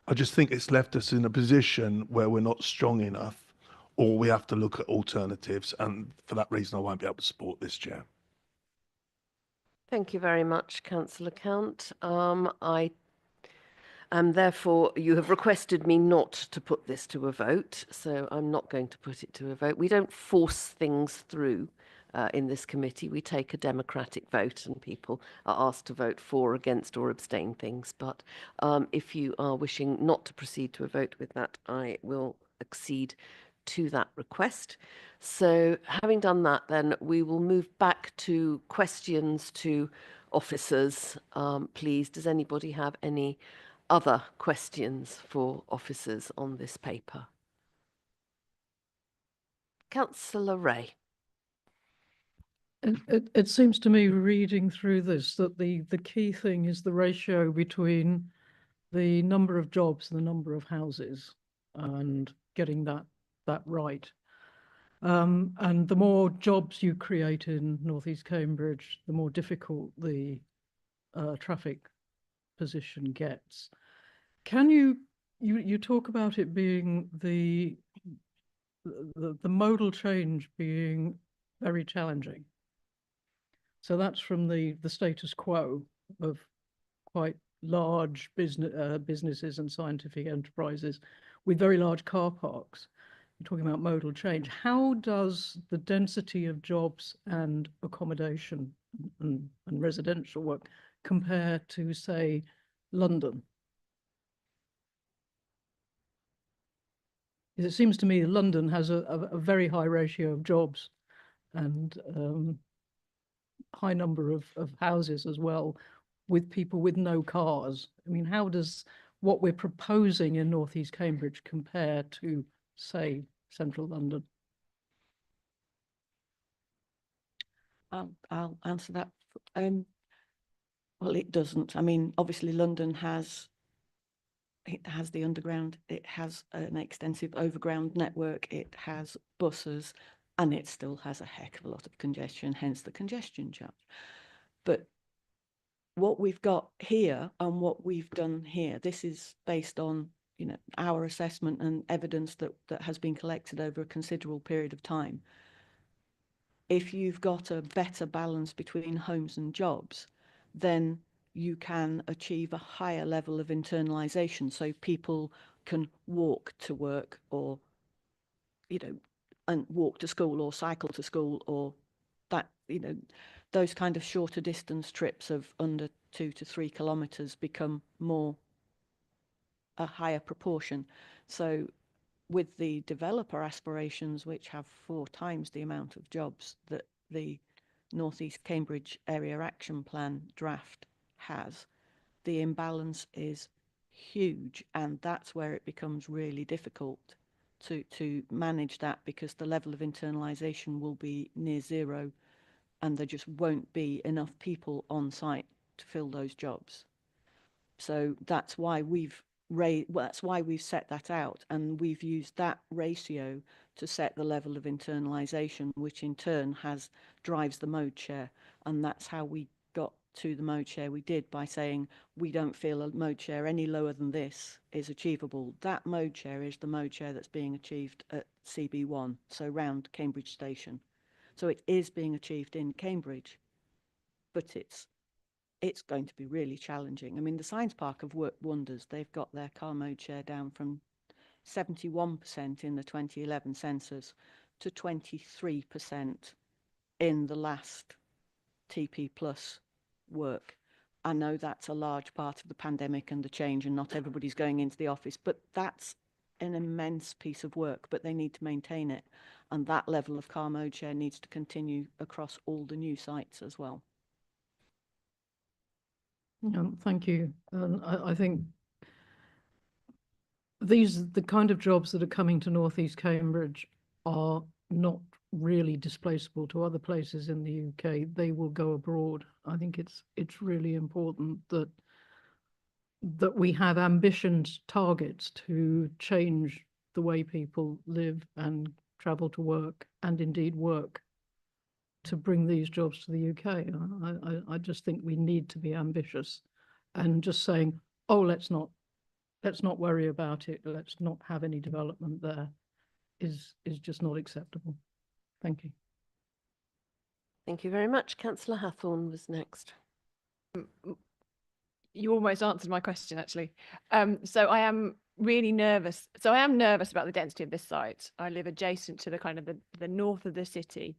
I just think it's left us in a position where we're not strong enough, or we have to look at alternatives. And for that reason, I won't be able to support this, Chair. Thank you very much, Councillor Count. Therefore, you have requested me not to put this to a vote, so I'm not going to put it to a vote. We don't force things through. in this committee. We take a democratic vote and people are asked to vote for, against or abstain things. But if you are wishing not to proceed to a vote with that, I will accede to that request. So having done that, then we will move back to questions to officers. Please, does anybody have any other questions for officers on this paper? Councillor Ray. It seems to me, reading through this, that the key thing is the ratio between the number of jobs and the number of houses, and getting that right. And the more jobs you create in North East Cambridge, the more difficult the traffic position gets. Can you talk about it being the modal change being very challenging? So that's from the status quo of quite large businesses and scientific enterprises with very large car parks. You're talking about modal change. How does the density of jobs and accommodation and residential work compare to, say, London? It seems to me London has a very high ratio of jobs and high number of houses as well, with people with no cars. I mean, how does what we're proposing in North East Cambridge compare to, say, central London? I'll answer that. Well, it doesn't. I mean, obviously London has the underground, it has an extensive overground network, it has buses, and it still has a heck of a lot of congestion, hence the congestion charge. But what we've got here and what we've done here, this is based on, you know, our assessment and evidence that has been collected over a considerable period of time. If you've got a better balance between homes and jobs, then you can achieve a higher level of internalisation, so people can walk to work, or, you know, and walk to school or cycle to school, or that, you know, those kind of shorter distance trips of under 2 to 3 kilometres become a higher proportion. So with the developer aspirations, which have 4 times the amount of jobs that the North East Cambridge Area Action Plan draft has, the imbalance is huge, and that's where it becomes really difficult to manage that, because the level of internalisation will be near zero and there just won't be enough people on site to fill those jobs. So that's why we've set that out, and we've used that ratio to set the level of internalisation, which in turn drives the mode share. And that's how we got to the mode share we did, by saying we don't feel a mode share any lower than this is achievable. That mode share is the mode share that's being achieved at CB1, so round Cambridge Station. So it is being achieved in Cambridge, but it's going to be really challenging. I mean, the Science Park have worked wonders. They've got their car mode share down from 71% in the 2011 census to 23% in the last TP Plus work. I know that's a large part of the pandemic and the change, and not everybody's going into the office, but that's an immense piece of work, but they need to maintain it. And that level of car mode share needs to continue across all the new sites as well. Thank you. I think the kind of jobs that are coming to North East Cambridge are not really displaceable to other places in the UK. They will go abroad. I think it's really important that we have ambitious targets to change the way people live and travel to work, and indeed work, to bring these jobs to the UK. I just think we need to be ambitious, and just saying, oh, let's not worry about it, let's not have any development there, is just not acceptable. Thank you. Thank you very much. Councillor Hathorn was next. You almost answered my question, actually. So I am really nervous. So I am nervous about the density of this site. I live adjacent to the kind of the north of the city.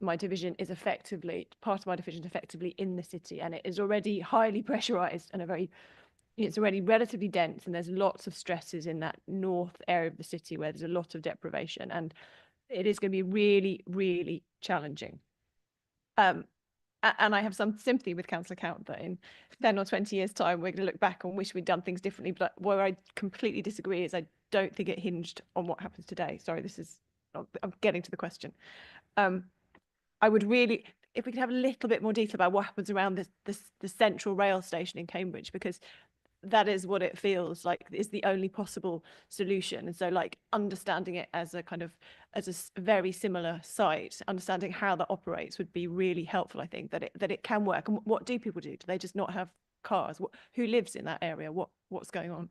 my division is effectively, part of my division is effectively in the city, and it is already highly pressurized and it's already relatively dense, and there's lots of stresses in that north area of the city where there's a lot of deprivation, and it is going to be really, really challenging. And I have some sympathy with Councillor Count that in 10 or 20 years' time, we're going to look back and wish we'd done things differently. But where I completely disagree is I don't think it hinged on what happens today. Sorry, I'm getting to the question. I would really, if we could have a little bit more detail about what happens around the central rail station in Cambridge, because that is what it feels like is the only possible solution. And so like understanding it as a kind of, as a very similar site, understanding how that operates would be really helpful. I think that it can work. And what do people do? Do they just not have cars? Who lives in that area? What's going on?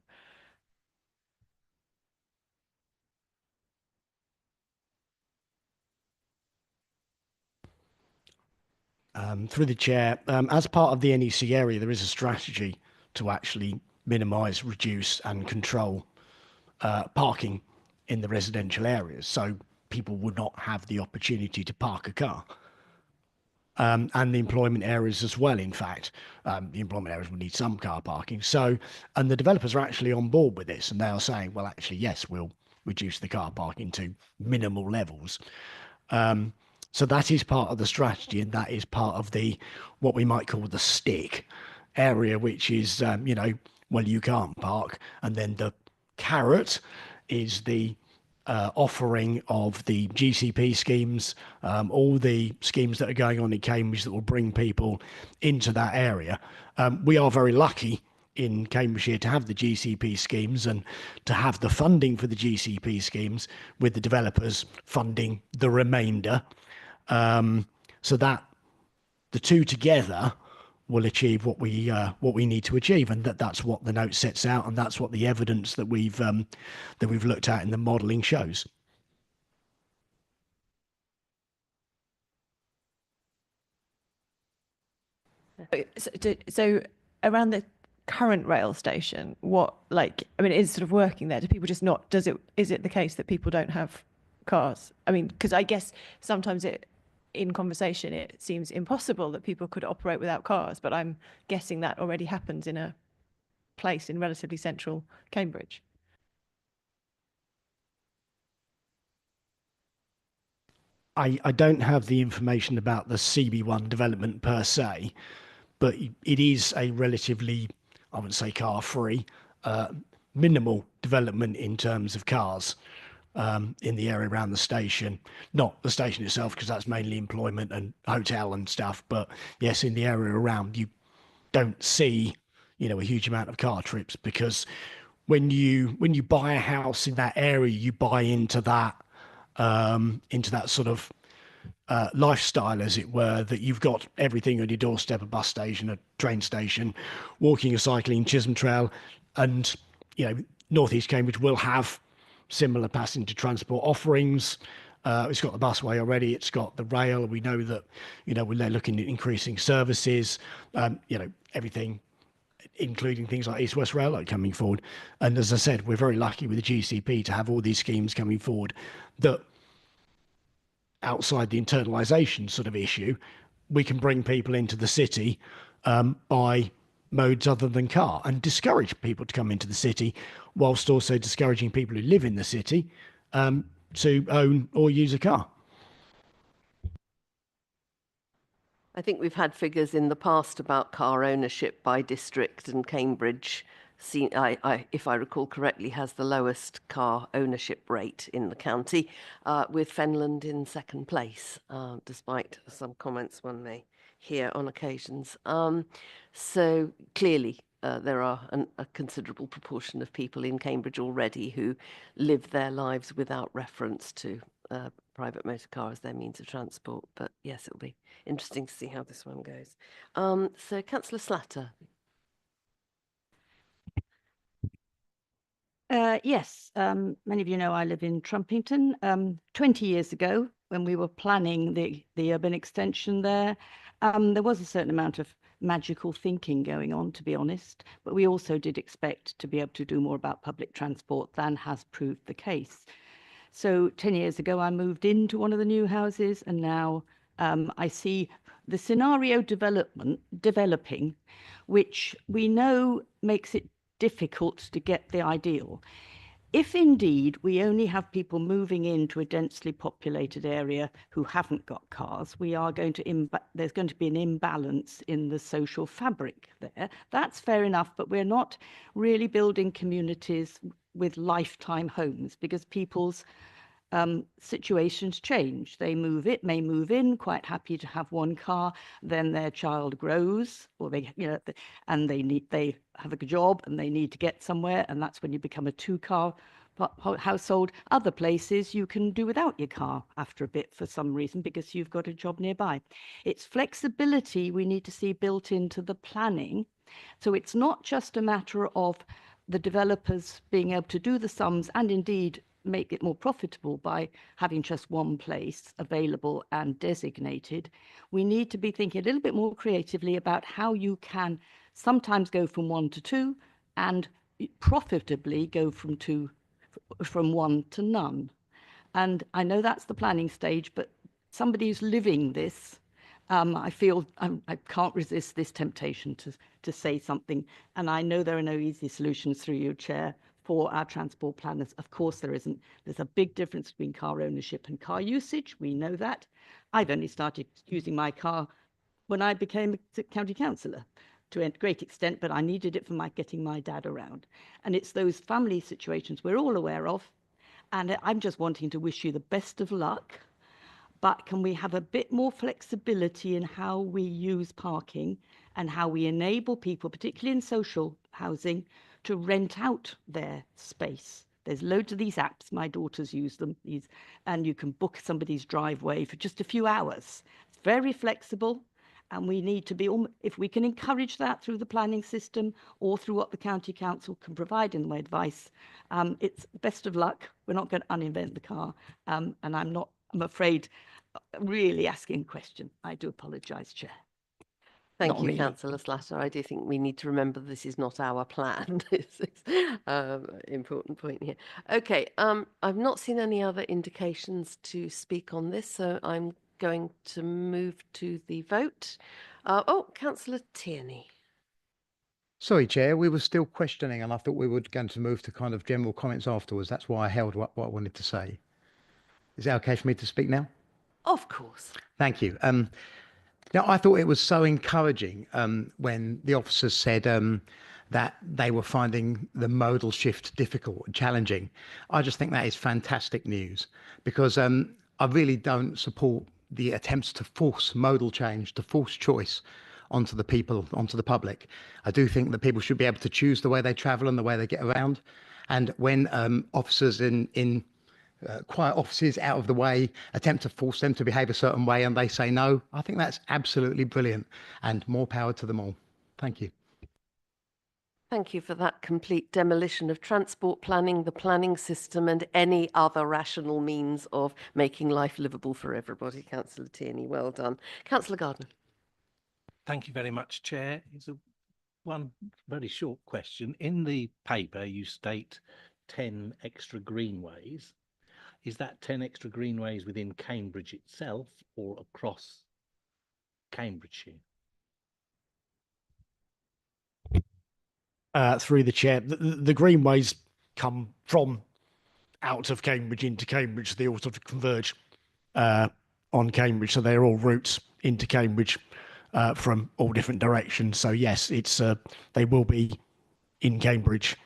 Through the chair, as part of the NEC area, there is a strategy to actually minimise, reduce and control parking in the residential areas. So people would not have the opportunity to park a car. And the employment areas as well, in fact. The employment areas will need some car parking. So, and the developers are actually on board with this, and they are saying, well, actually, yes, we'll reduce the car parking to minimal levels. So that is part of the strategy, and that is part of the, what we might call the stick area, which is, you know, well, you can't park. And then the carrot is the offering of the GCP schemes, all the schemes that are going on in Cambridge that will bring people into that area. We are very lucky in Cambridgeshire to have the GCP schemes and to have the funding for the GCP schemes, with the developers funding the remainder. So that the two together will achieve what we need to achieve, and that's what the note sets out, and that's what the evidence that we've looked at in the modelling shows. So around the current rail station, what, like, I mean, it is sort of working there. Do people just not, is it the case that people don't have cars? I mean, because I guess sometimes in conversation, it seems impossible that people could operate without cars, but I'm guessing that already happens in a place in relatively central Cambridge. I don't have the information about the CB1 development per se, but it is a relatively, I wouldn't say car-free, minimal development in terms of cars. In the area around the station, not the station itself, because that's mainly employment and hotel and stuff. But yes, in the area around, you don't see, you know, a huge amount of car trips, because when you buy a house in that area, you buy into that sort of lifestyle, as it were, that you've got everything on your doorstep: a bus station, a train station, walking or cycling, Chisholm Trail, and you know, North East Cambridge will have similar passenger transport offerings. It's got the busway already, it's got the rail. We know that, you know, they're looking at increasing services, you know, everything, including things like East West Railway coming forward. And as I said, we're very lucky with the GCP to have all these schemes coming forward that, outside the internalisation sort of issue, we can bring people into the city by modes other than car, and discourage people to come into the city, whilst also discouraging people who live in the city to own or use a car. I think we've had figures in the past about car ownership by district, and Cambridge, if I recall correctly, has the lowest car ownership rate in the county, with Fenland in second place, despite some comments one may hear on occasions. So clearly there are a considerable proportion of people in Cambridge already who live their lives without reference to private motor car as their means of transport. But yes, it'll be interesting to see how this one goes. So Councillor Slatter. Yes, many of you know I live in Trumpington. 20 years ago, when we were planning the urban extension there was a certain amount of magical thinking going on, to be honest, but we also did expect to be able to do more about public transport than has proved the case. So 10 years ago, I moved into one of the new houses, and now I see the scenario developing, which we know makes it difficult to get the ideal. If indeed we only have people moving into a densely populated area who haven't got cars, we are going to there's going to be an imbalance in the social fabric there. That's fair enough, but we're not really building communities with lifetime homes, because people's situations change. They may move in quite happy to have one car, then their child grows, or they and they have a job and they need to get somewhere, and that's when you become a two-car household. Other places you can do without your car after a bit for some reason because you've got a job nearby. It's flexibility we need to see built into the planning. So it's not just a matter of the developers being able to do the sums and indeed make it more profitable by having just one place available and designated. We need to be thinking a little bit more creatively about how you can sometimes go from 1 to 2 and profitably go from 1 to none. And I know that's the planning stage, but somebody who's living this, I feel I can't resist this temptation to say something. And I know there are no easy solutions through you, Chair, for our transport planners. Of course there isn't. There's a big difference between car ownership and car usage. We know that. I've only started using my car when I became a county councillor to a great extent, but I needed it for getting my dad around. And it's those family situations we're all aware of. And I'm just wanting to wish you the best of luck. But can we have a bit more flexibility in how we use parking and how we enable people, particularly in social housing, to rent out their space? There's loads of these apps. My daughters use them, and you can book somebody's driveway for just a few hours. It's very flexible, and we need to be, if we can encourage that through the planning system or through what the county council can provide in the way of advice, it's best of luck. We're not going to uninvent the car, and I'm afraid, really asking a question. I do apologise, Chair. Thank you, Councillor Slatter. I do think we need to remember this is not our plan. It's important point here. Okay, I've not seen any other indications to speak on this, so I'm going to move to the vote. Councillor Tierney. Sorry, Chair, we were still questioning, and I thought we were going to move to kind of general comments afterwards. That's why I held what I wanted to say. Is it okay for me to speak now? Of course. Thank you. Now, I thought it was so encouraging when the officers said that they were finding the modal shift difficult and challenging. I just think that is fantastic news, because I really don't support the attempts to force modal change, to force choice onto the people, onto the public. I do think that people should be able to choose the way they travel and the way they get around. And when officers in quiet offices out of the way attempt to force them to behave a certain way and they say no, I think that's absolutely brilliant, and more power to them all. Thank you. Thank you for that complete demolition of transport planning, the planning system, and any other rational means of making life livable for everybody. Councillor Tierney, well done. Councillor Gardner. Thank you very much, Chair. It's one very short question. In the paper, you state 10 extra greenways. Is that 10 extra greenways within Cambridge itself or across Cambridgeshire? Through the chair, the greenways come from out of Cambridge into Cambridge. They all sort of converge on Cambridge, so they're all routes into Cambridge from all different directions. So yes, it's they will be in Cambridge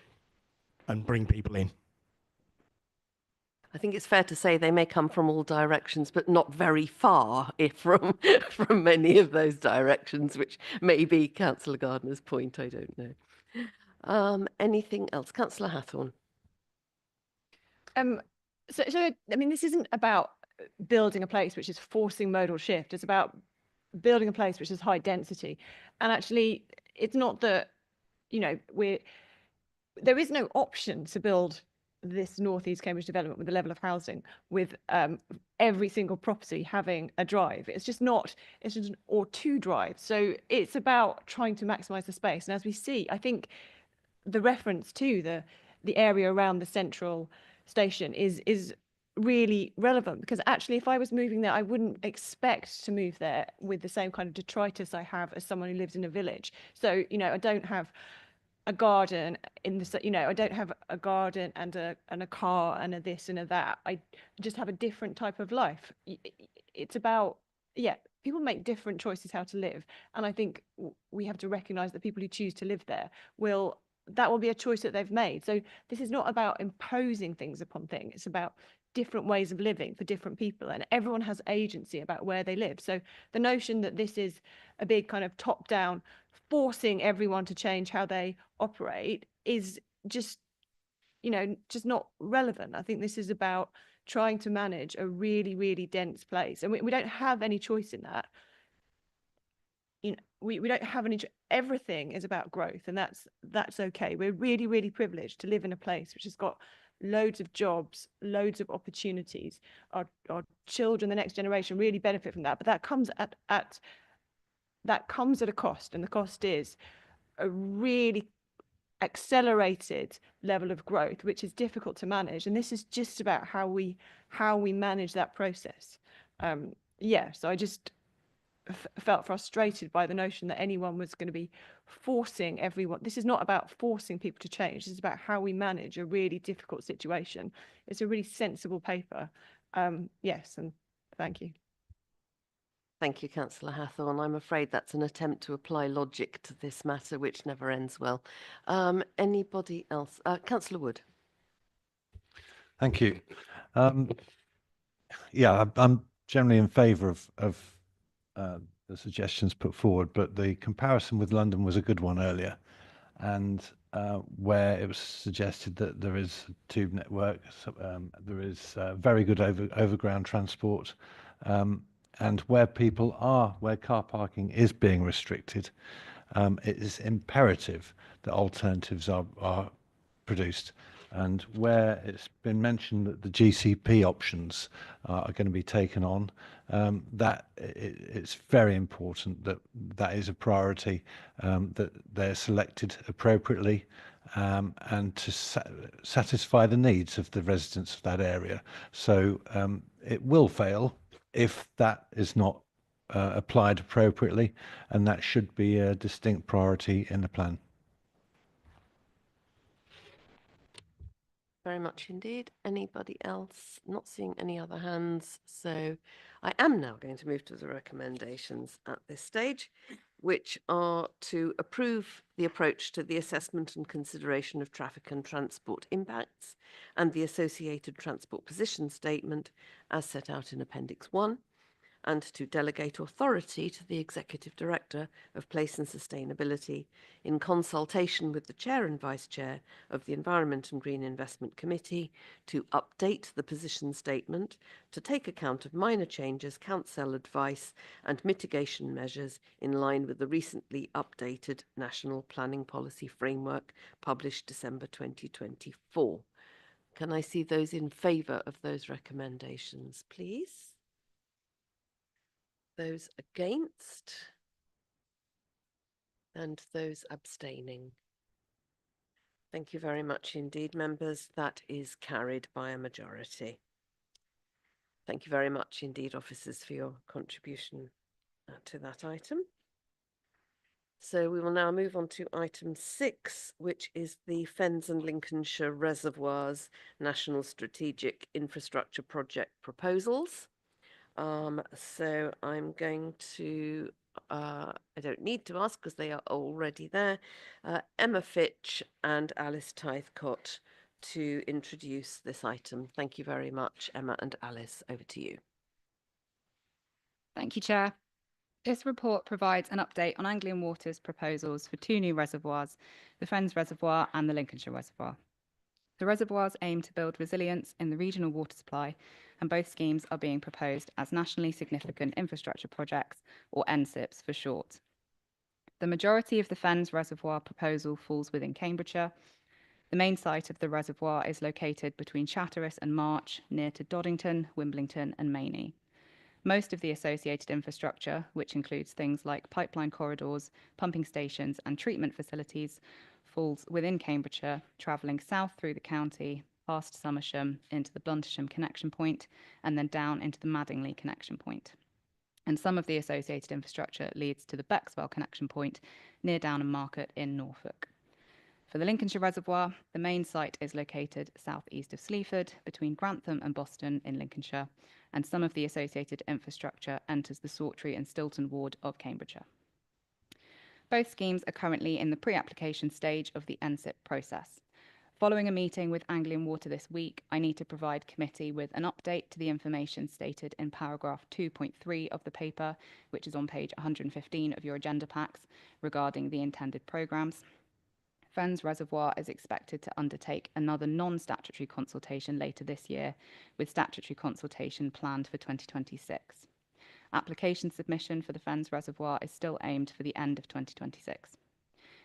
and bring people in. I think it's fair to say they may come from all directions, but not very far from many of those directions, which may be Councillor Gardner's point. I don't know. Anything else? Councillor Hathorn. So I mean, this isn't about building a place which is forcing modal shift. It's about building a place which is high density. And actually, it's not that, there is no option to build this Northeast Cambridge development with the level of housing with every single property having a drive. It's just or two drives. So it's about trying to maximize the space. And as we see, I think the reference to the area around the central station is really relevant, because actually if I was moving there, I wouldn't expect to move there with the same kind of detritus I have as someone who lives in a village. So, you know, I don't have a garden in the, you know, I don't have a garden and a car and a this and a that. I just have a different type of life. It's about, yeah, people make different choices how to live. And I think we have to recognize that people who choose to live there that will be a choice that they've made. So this is not about imposing things upon things. It's about different ways of living for different people, and everyone has agency about where they live. So the notion that this is a big kind of top down forcing everyone to change how they operate is just, you know, just not relevant. I think this is about trying to manage a really, really dense place, and we don't have any choice in that. You know, we don't have any, everything is about growth, and that's okay. We're really, really privileged to live in a place which has got loads of jobs, loads of opportunities. Our children, the next generation, really benefit from that, but that comes at a cost, and the cost is a really accelerated level of growth, which is difficult to manage. And this is just about how we manage that process. Yeah, so I just felt frustrated by the notion that anyone was going to be forcing everyone. This is not about forcing people to change. This is about how we manage a really difficult situation. It's a really sensible paper. Yes, and thank you. Thank you, Councillor Hathorn. I'm afraid that's an attempt to apply logic to this matter, which never ends well. Anybody else? Councillor Wood. Thank you. Yeah, I'm generally in favour of the suggestions put forward, but the comparison with London was a good one earlier, and where it was suggested that there is a tube network, there is very good overground transport, and where car parking is being restricted, it is imperative that alternatives are produced. And where it's been mentioned that the GCP options are going to be taken on, it's very important that that is a priority, that they're selected appropriately, and to satisfy the needs of the residents of that area. So it will fail if that is not applied appropriately, and that should be a distinct priority in the plan. Very much indeed. Anybody else? Not seeing any other hands. So I am now going to move to the recommendations at this stage, which are to approve the approach to the assessment and consideration of traffic and transport impacts and the associated transport position statement as set out in Appendix 1, and to delegate authority to the Executive Director of Place and Sustainability in consultation with the Chair and Vice Chair of the Environment and Green Investment Committee to update the position statement to take account of minor changes, council advice and mitigation measures in line with the recently updated National Planning Policy Framework published December 2024. Can I see those in favour of those recommendations, please? Those against, and those abstaining. Thank you very much indeed, members. That is carried by a majority. Thank you very much indeed, officers, for your contribution to that item. So we will now move on to item 6, which is the Fens and Lincolnshire Reservoirs National Strategic Infrastructure Project proposals. So I'm going to, I don't need to ask because they are already there, Emma Fitch and Alice Tithcott to introduce this item. Thank you very much, Emma and Alice. Over to you. Thank you, Chair. This report provides an update on Anglian Water's proposals for 2 new reservoirs, the Fens Reservoir and the Lincolnshire Reservoir. The reservoirs aim to build resilience in the regional water supply, and both schemes are being proposed as nationally significant infrastructure projects, or NSIPs for short. The majority of the Fens Reservoir proposal falls within Cambridgeshire. The main site of the reservoir is located between Chatteris and March, near to Doddington, Wimbledon and Mainey. Most of the associated infrastructure, which includes things like pipeline corridors, pumping stations and treatment facilities, falls within Cambridgeshire, travelling south through the county past Somersham into the Bluntersham connection point, and then down into the Madingley connection point. And some of the associated infrastructure leads to the Bexwell connection point near Downham Market in Norfolk. For the Lincolnshire Reservoir, the main site is located southeast of Sleaford, between Grantham and Boston in Lincolnshire, and some of the associated infrastructure enters the Sawtry and Stilton ward of Cambridgeshire. Both schemes are currently in the pre-application stage of the NSIP process. Following a meeting with Anglian Water this week, I need to provide committee with an update to the information stated in paragraph 2.3 of the paper, which is on page 115 of your agenda packs, regarding the intended programmes. Fens Reservoir is expected to undertake another non-statutory consultation later this year, with statutory consultation planned for 2026. Application submission for the Fens Reservoir is still aimed for the end of 2026.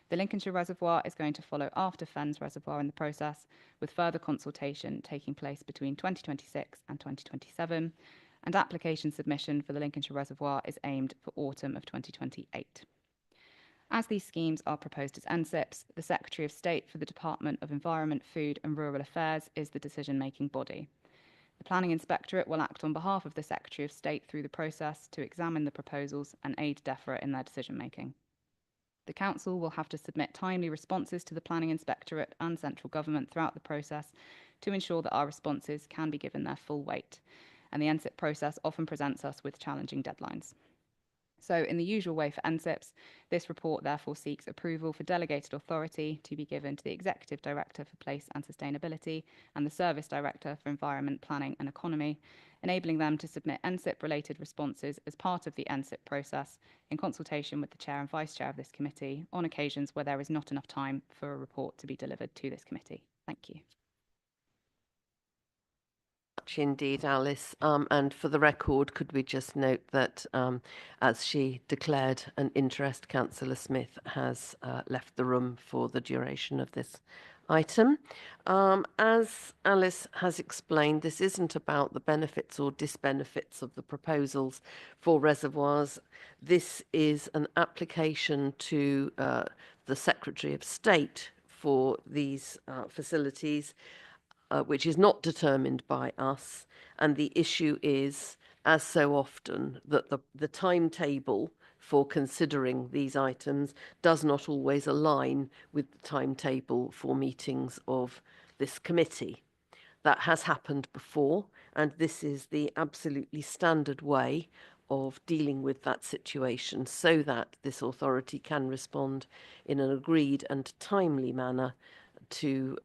The Lincolnshire Reservoir is going to follow after Fens Reservoir in the process, with further consultation taking place between 2026 and 2027, and application submission for the Lincolnshire Reservoir is aimed for autumn of 2028. As these schemes are proposed as NSIPs, the Secretary of State for the Department of Environment, Food and Rural Affairs is the decision-making body. The Planning Inspectorate will act on behalf of the Secretary of State through the process to examine the proposals and aid DEFRA in their decision-making. The Council will have to submit timely responses to the Planning Inspectorate and central government throughout the process to ensure that our responses can be given their full weight, and the NSIP process often presents us with challenging deadlines. So, in the usual way for NSIPs, this report therefore seeks approval for delegated authority to be given to the Executive Director for Place and Sustainability and the Service Director for Environment, Planning and Economy, enabling them to submit NSIP-related responses as part of the NSIP process in consultation with the Chair and Vice Chair of this committee on occasions where there is not enough time for a report to be delivered to this committee. Thank you. Much indeed, Alice. And for the record, could we just note that, as she declared an interest, Councillor Smith has left the room for the duration of this item. As Alice has explained, this isn't about the benefits or disbenefits of the proposals for reservoirs. This is an application to the Secretary of State for these facilities, which is not determined by us. And the issue is, as so often, that the timetable for considering these items does not always align with the timetable for meetings of this committee. That has happened before, and this is the absolutely standard way of dealing with that situation so that this authority can respond in an agreed and timely manner to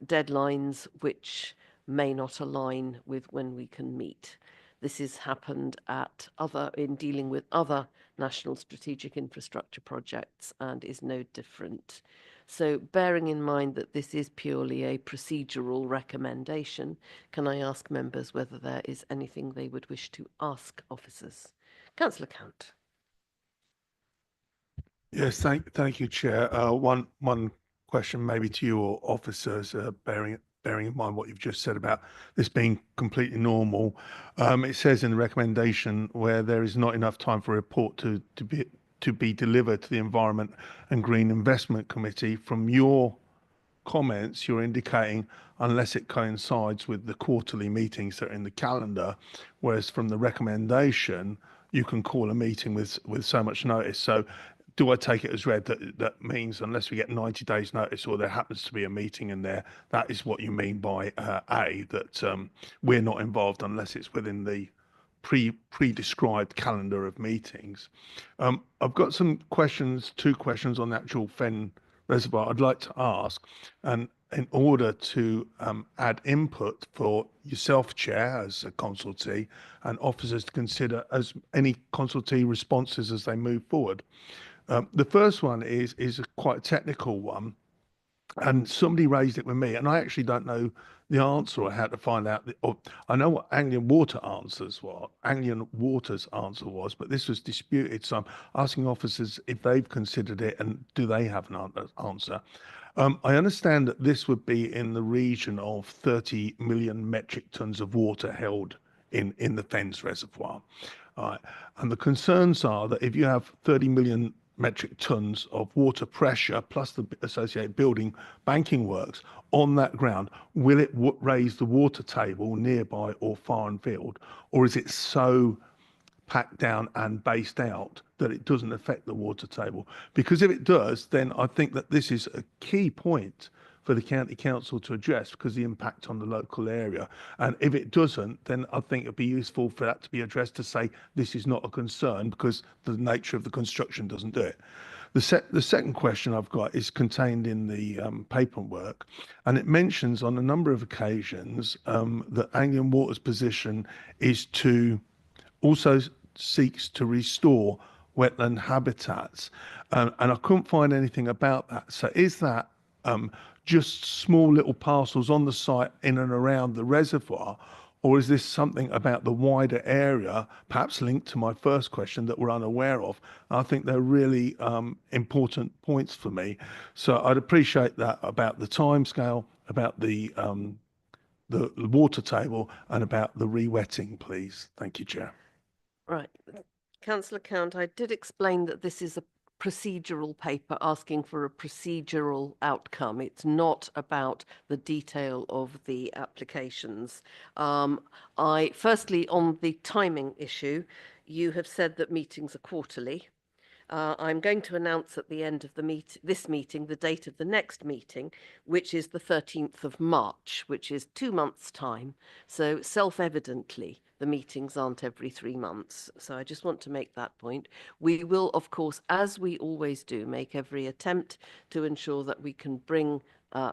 deadlines which may not align with when we can meet. This has happened in dealing with other national strategic infrastructure projects and is no different. So, bearing in mind that this is purely a procedural recommendation, can I ask members whether there is anything they would wish to ask officers? Councillor Count. Yes, thank you, Chair. One question maybe to you or officers, bearing in mind what you've just said about this being completely normal. It says in the recommendation where there is not enough time for a report to be delivered to the Environment and Green Investment Committee. From your comments, you're indicating unless it coincides with the quarterly meetings that are in the calendar, whereas from the recommendation, you can call a meeting with so much notice. So do I take it as read that means unless we get 90 days notice or there happens to be a meeting in there, that is what you mean by that we're not involved unless it's within the pre-described calendar of meetings? I've got two questions on the actual Fen Reservoir I'd like to ask, and in order to add input for yourself, Chair, as a consultee, and officers to consider as any consultee responses as they move forward. The first one is a quite technical one, and somebody raised it with me, and I actually don't know the answer or how to find out. I know what Anglian Water's answer was, but this was disputed. So I'm asking officers if they've considered it and do they have an answer. I understand that this would be in the region of 30 million metric tons of water held in the Fens Reservoir. And the concerns are that if you have 30 million metric tons of water pressure plus the associated building banking works on that ground, will it raise the water table nearby or far and field, or is it so packed down and based out that it doesn't affect the water table? Because if it does, then I think that this is a key point for the county council to address, because the impact on the local area. And if it doesn't, then I think it'd be useful for that to be addressed, to say this is not a concern because the nature of the construction doesn't do it. The second question I've got is contained in the paperwork, and it mentions on a number of occasions that Anglian Water's position is to also seeks to restore wetland habitats, and I couldn't find anything about that. So is that just small little parcels on the site in and around the reservoir, or is this something about the wider area, perhaps linked to my first question, that we're unaware of? I think they're really important points for me. So I'd appreciate that, about the timescale, about the water table, and about the re-wetting, please. Thank you, Chair. Right. Councillor Count, I did explain that this is a procedural paper asking for a procedural outcome. It's not about the detail of the applications. Firstly, on the timing issue, you have said that meetings are quarterly. I'm going to announce at the end of this meeting the date of the next meeting, which is the 13th of March, which is 2 months' time. So self-evidently, the meetings aren't every 3 months. So I just want to make that point. We will, of course, as we always do, make every attempt to ensure that we can bring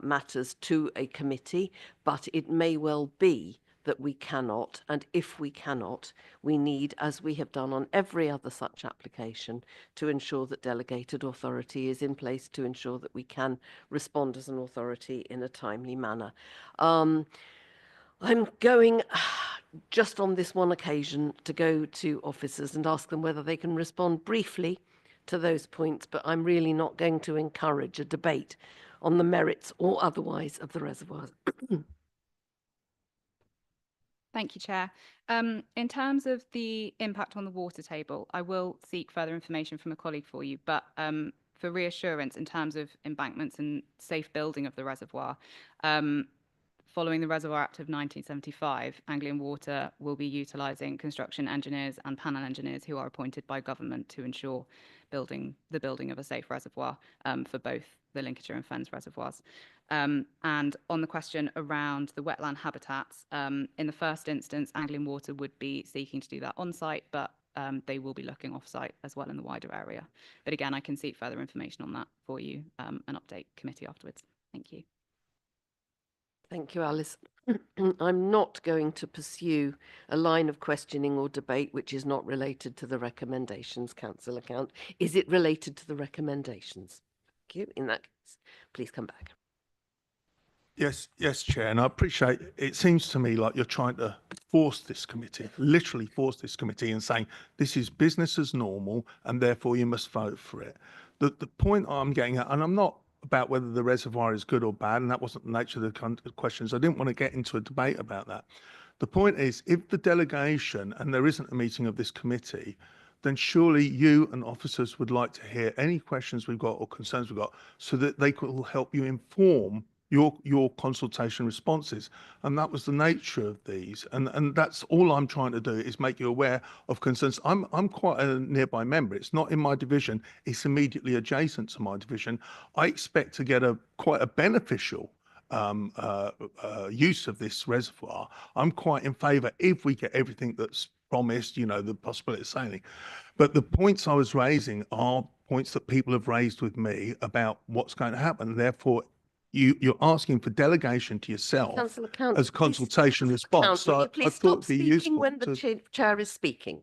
matters to a committee, but it may well be that we cannot, and if we cannot, we need, as we have done on every other such application, to ensure that delegated authority is in place to ensure that we can respond as an authority in a timely manner. I'm going, just on this one occasion, to go to officers and ask them whether they can respond briefly to those points, but I'm really not going to encourage a debate on the merits or otherwise of the reservoirs. Thank you, Chair. In terms of the impact on the water table, I will seek further information from a colleague for you, but for reassurance in terms of embankments and safe building of the reservoir, following the Reservoir Act of 1975, Anglian Water will be utilising construction engineers and panel engineers who are appointed by government to ensure the building of a safe reservoir for both the Lincolnshire and Fens reservoirs. And on the question around the wetland habitats, in the first instance, Anglian Water would be seeking to do that on-site, but they will be looking off-site as well in the wider area. But again, I can seek further information on that for you and update committee afterwards. Thank you. Thank you, Alice. I'm not going to pursue a line of questioning or debate which is not related to the recommendations, Councillor Count. Is it related to the recommendations? Thank you. In that case, please come back. Yes, Chair, and I appreciate it. Seems to me like you're trying to force this committee, literally force this committee, and saying this is business as normal and therefore you must vote for it. The point I'm getting at, and I'm not about whether the reservoir is good or bad, and that wasn't the nature of the questions. I didn't want to get into a debate about that. The point is, if the delegation, and there isn't a meeting of this committee, then surely you and officers would like to hear any questions we've got or concerns we've got, so that they could help you inform your consultation responses. And that was the nature of these, and that's all I'm trying to do, is make you aware of concerns. I'm quite a nearby member. It's not in my division, it's immediately adjacent to my division. I expect to get quite a beneficial use of this reservoir. I'm quite in favour if we get everything that's promised, you know, the possibility of sailing. But the points I was raising are points that people have raised with me about what's going to happen. Therefore, you're asking for delegation to yourself as consultation response. So I thought it'd be useful when the chair is speaking.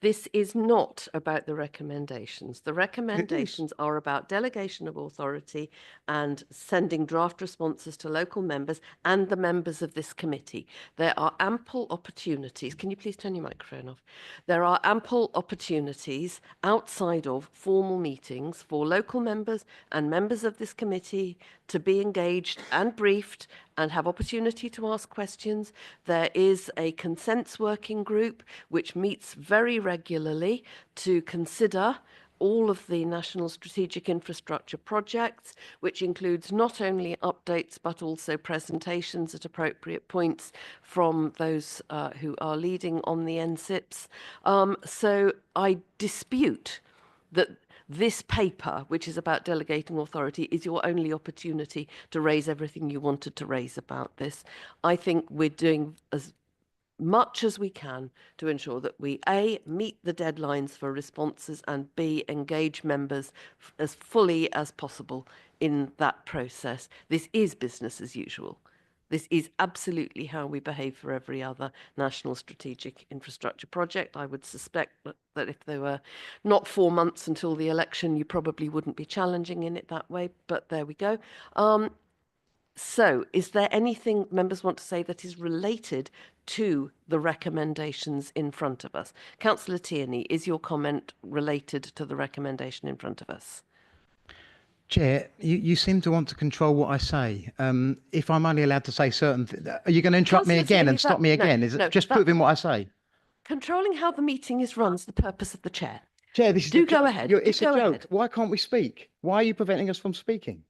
This is not about the recommendations. The recommendations are about delegation of authority and sending draft responses to local members and the members of this committee. There are ample opportunities. Can you please turn your microphone off? There are ample opportunities outside of formal meetings for local members and members of this committee to be engaged and briefed and have opportunity to ask questions. There is a consents working group which meets very regularly to consider all of the national strategic infrastructure projects, which includes not only updates but also presentations at appropriate points from those who are leading on the NSIPs. So I dispute that this paper, which is about delegating authority, is your only opportunity to raise everything you wanted to raise about this. I think we're doing as much as we can to ensure that we A, meet the deadlines for responses, and B, engage members as fully as possible in that process. This is business as usual. This is absolutely how we behave for every other national strategic infrastructure project. I would suspect that if there were not 4 months until the election, you probably wouldn't be challenging in it that way, but there we go. So is there anything members want to say that is related to the recommendations in front of us? Councillor Tierney, is your comment related to the recommendation in front of us? Chair, you seem to want to control what I say. If I'm only allowed to say certain are you going to interrupt me again and stop me again? Is it just proving what I say? Controlling how the meeting is run is the purpose of the chair. Chair, this is Do go ahead. It's a Go joke. ahead. Why can't we speak? Why are you preventing us from speaking?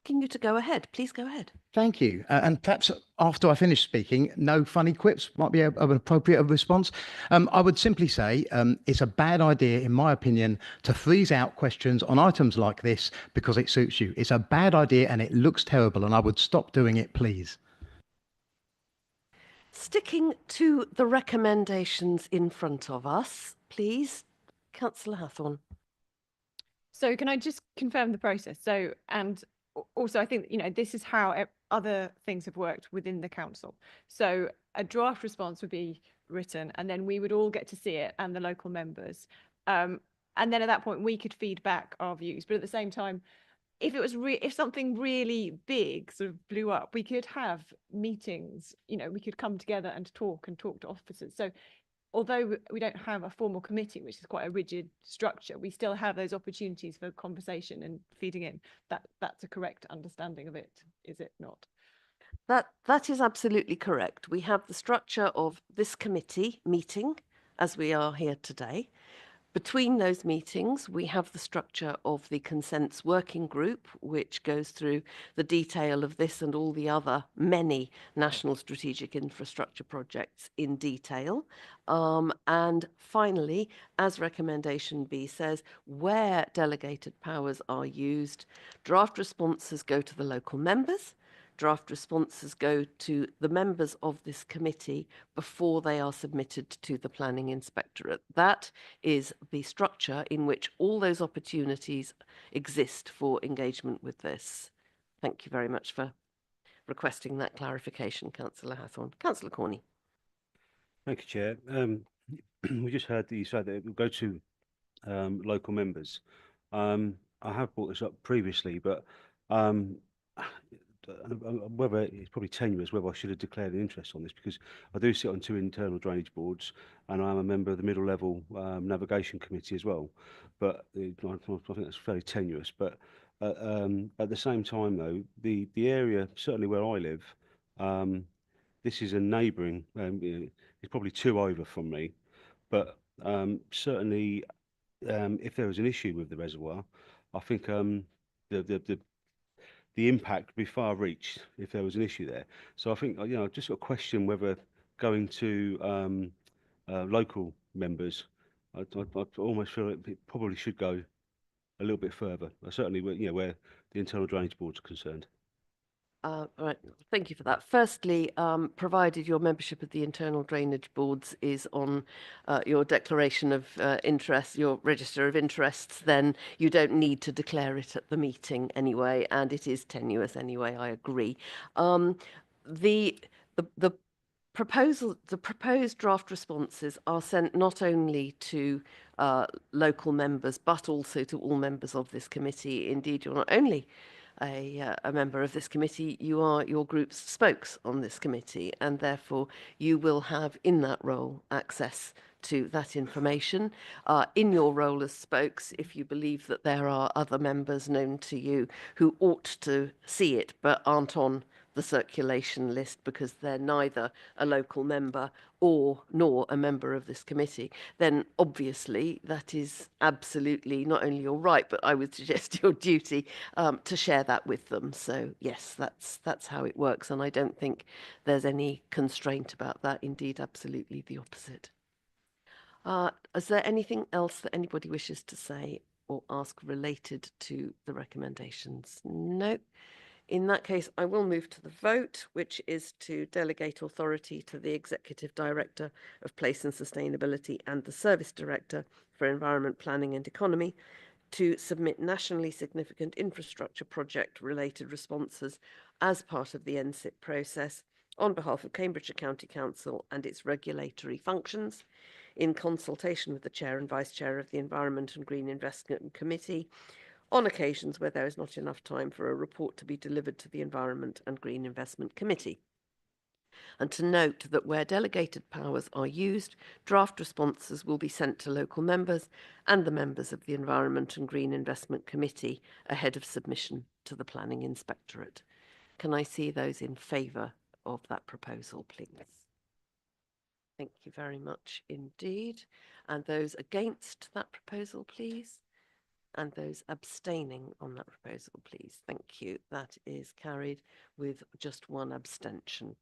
Asking you to go ahead. Please go ahead. Thank you. And perhaps after I finish speaking, no funny quips might be an appropriate response. I would simply say it's a bad idea, in my opinion, to freeze out questions on items like this because it suits you. It's a bad idea and it looks terrible, and I would stop doing it, please. Sticking to the recommendations in front of us, please, Councillor Hathorn. So can I just confirm the process? So, and also I think, this is how other things have worked within the council. So a draft response would be written and then we would all get to see it, and the local members. And then at that point we could feed back our views. But at the same time, if it was if something really big sort of blew up, we could have meetings, we could come together and talk to officers. So although we don't have a formal committee, which is quite a rigid structure, we still have those opportunities for conversation and feeding in. That's a correct understanding of it, is it not? That is absolutely correct. We have the structure of this committee meeting as we are here today. Between those meetings, we have the structure of the consents working group, which goes through the detail of this and all the other many national strategic infrastructure projects in detail. And finally, as recommendation B says, where delegated powers are used, draft responses go to the local members. Draft responses go to the members of this committee before they are submitted to the Planning Inspectorate. That is the structure in which all those opportunities exist for engagement with this. Thank you very much for requesting that clarification, Councillor Hathorn. Councillor Corney. Thank you, Chair. We just heard that you said that it will go to local members. I have brought this up previously, but whether it's probably tenuous whether I should have declared an interest on this, because I do sit on 2 internal drainage boards and I'm a member of the middle level navigation committee as well. But I think that's fairly tenuous. But at the same time, though, the area, certainly where I live, this is a neighbouring. It's probably 2 over from me, but certainly if there was an issue with the reservoir, I think the impact would be far reached if there was an issue there. So I think, just got a question whether going to local members, I almost feel it probably should go a little bit further. Certainly, where the internal drainage boards are concerned. Right, thank you for that. Firstly, provided your membership of the internal drainage boards is on your declaration of interest, your register of interests, then you don't need to declare it at the meeting anyway, and it is tenuous anyway. I agree. The proposed draft responses are sent not only to local members but also to all members of this committee. Indeed, you're not only a member of this committee, you are your group's spokes on this committee, and therefore you will have in that role access to that information. In your role as spokes, if you believe that there are other members known to you who ought to see it but aren't on the circulation list because they're neither a local member nor a member of this committee, then obviously that is absolutely not only your right, but I would suggest your duty to share that with them. So yes, that's how it works, and I don't think there's any constraint about that. Indeed, absolutely the opposite. Is there anything else that anybody wishes to say or ask related to the recommendations? No. In that case, I will move to the vote, which is to delegate authority to the Executive Director of Place and Sustainability and the Service Director for Environment Planning and Economy to submit nationally significant infrastructure project-related responses as part of the NSIP process on behalf of Cambridgeshire County Council and its regulatory functions, in consultation with the Chair and Vice Chair of the Environment and Green Investment Committee, on occasions where there is not enough time for a report to be delivered to the Environment and Green Investment Committee. And to note that where delegated powers are used, draft responses will be sent to local members and the members of the Environment and Green Investment Committee ahead of submission to the Planning Inspectorate. Can I see those in favour of that proposal, please? Thank you very much indeed. And those against that proposal, please? And those abstaining on that proposal, please. Thank you. That is carried with just one abstention.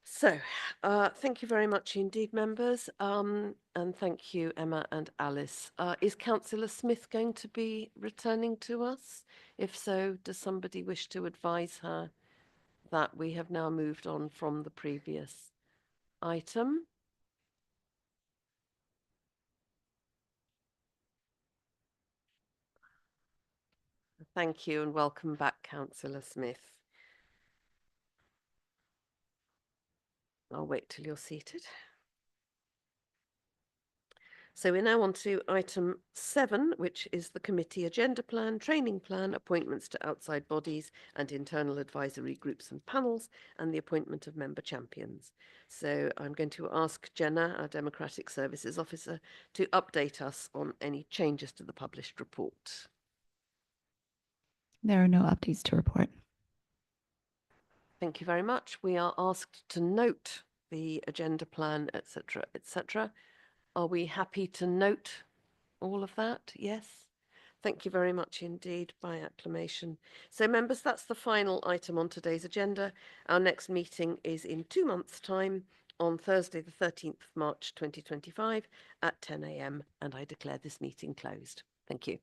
So, thank you very much indeed, members. And thank you, Emma and Alice. Is Councillor Smith going to be returning to us? If so, does somebody wish to advise her that we have now moved on from the previous item? Thank you and welcome back, Councillor Smith. I'll wait till you're seated. So we're now on to item 7, which is the committee agenda plan, training plan, appointments to outside bodies and internal advisory groups and panels, and the appointment of member champions. So I'm going to ask Jenna, our Democratic Services Officer, to update us on any changes to the published report. There are no updates to report. Thank you very much. We are asked to note the agenda plan, etc., etc. Are we happy to note all of that? Yes. Thank you very much indeed, by acclamation. So members, that's the final item on today's agenda. Our next meeting is in 2 months' time on Thursday, the 13th of March, 2025 at 10 a.m. and I declare this meeting closed. Thank you.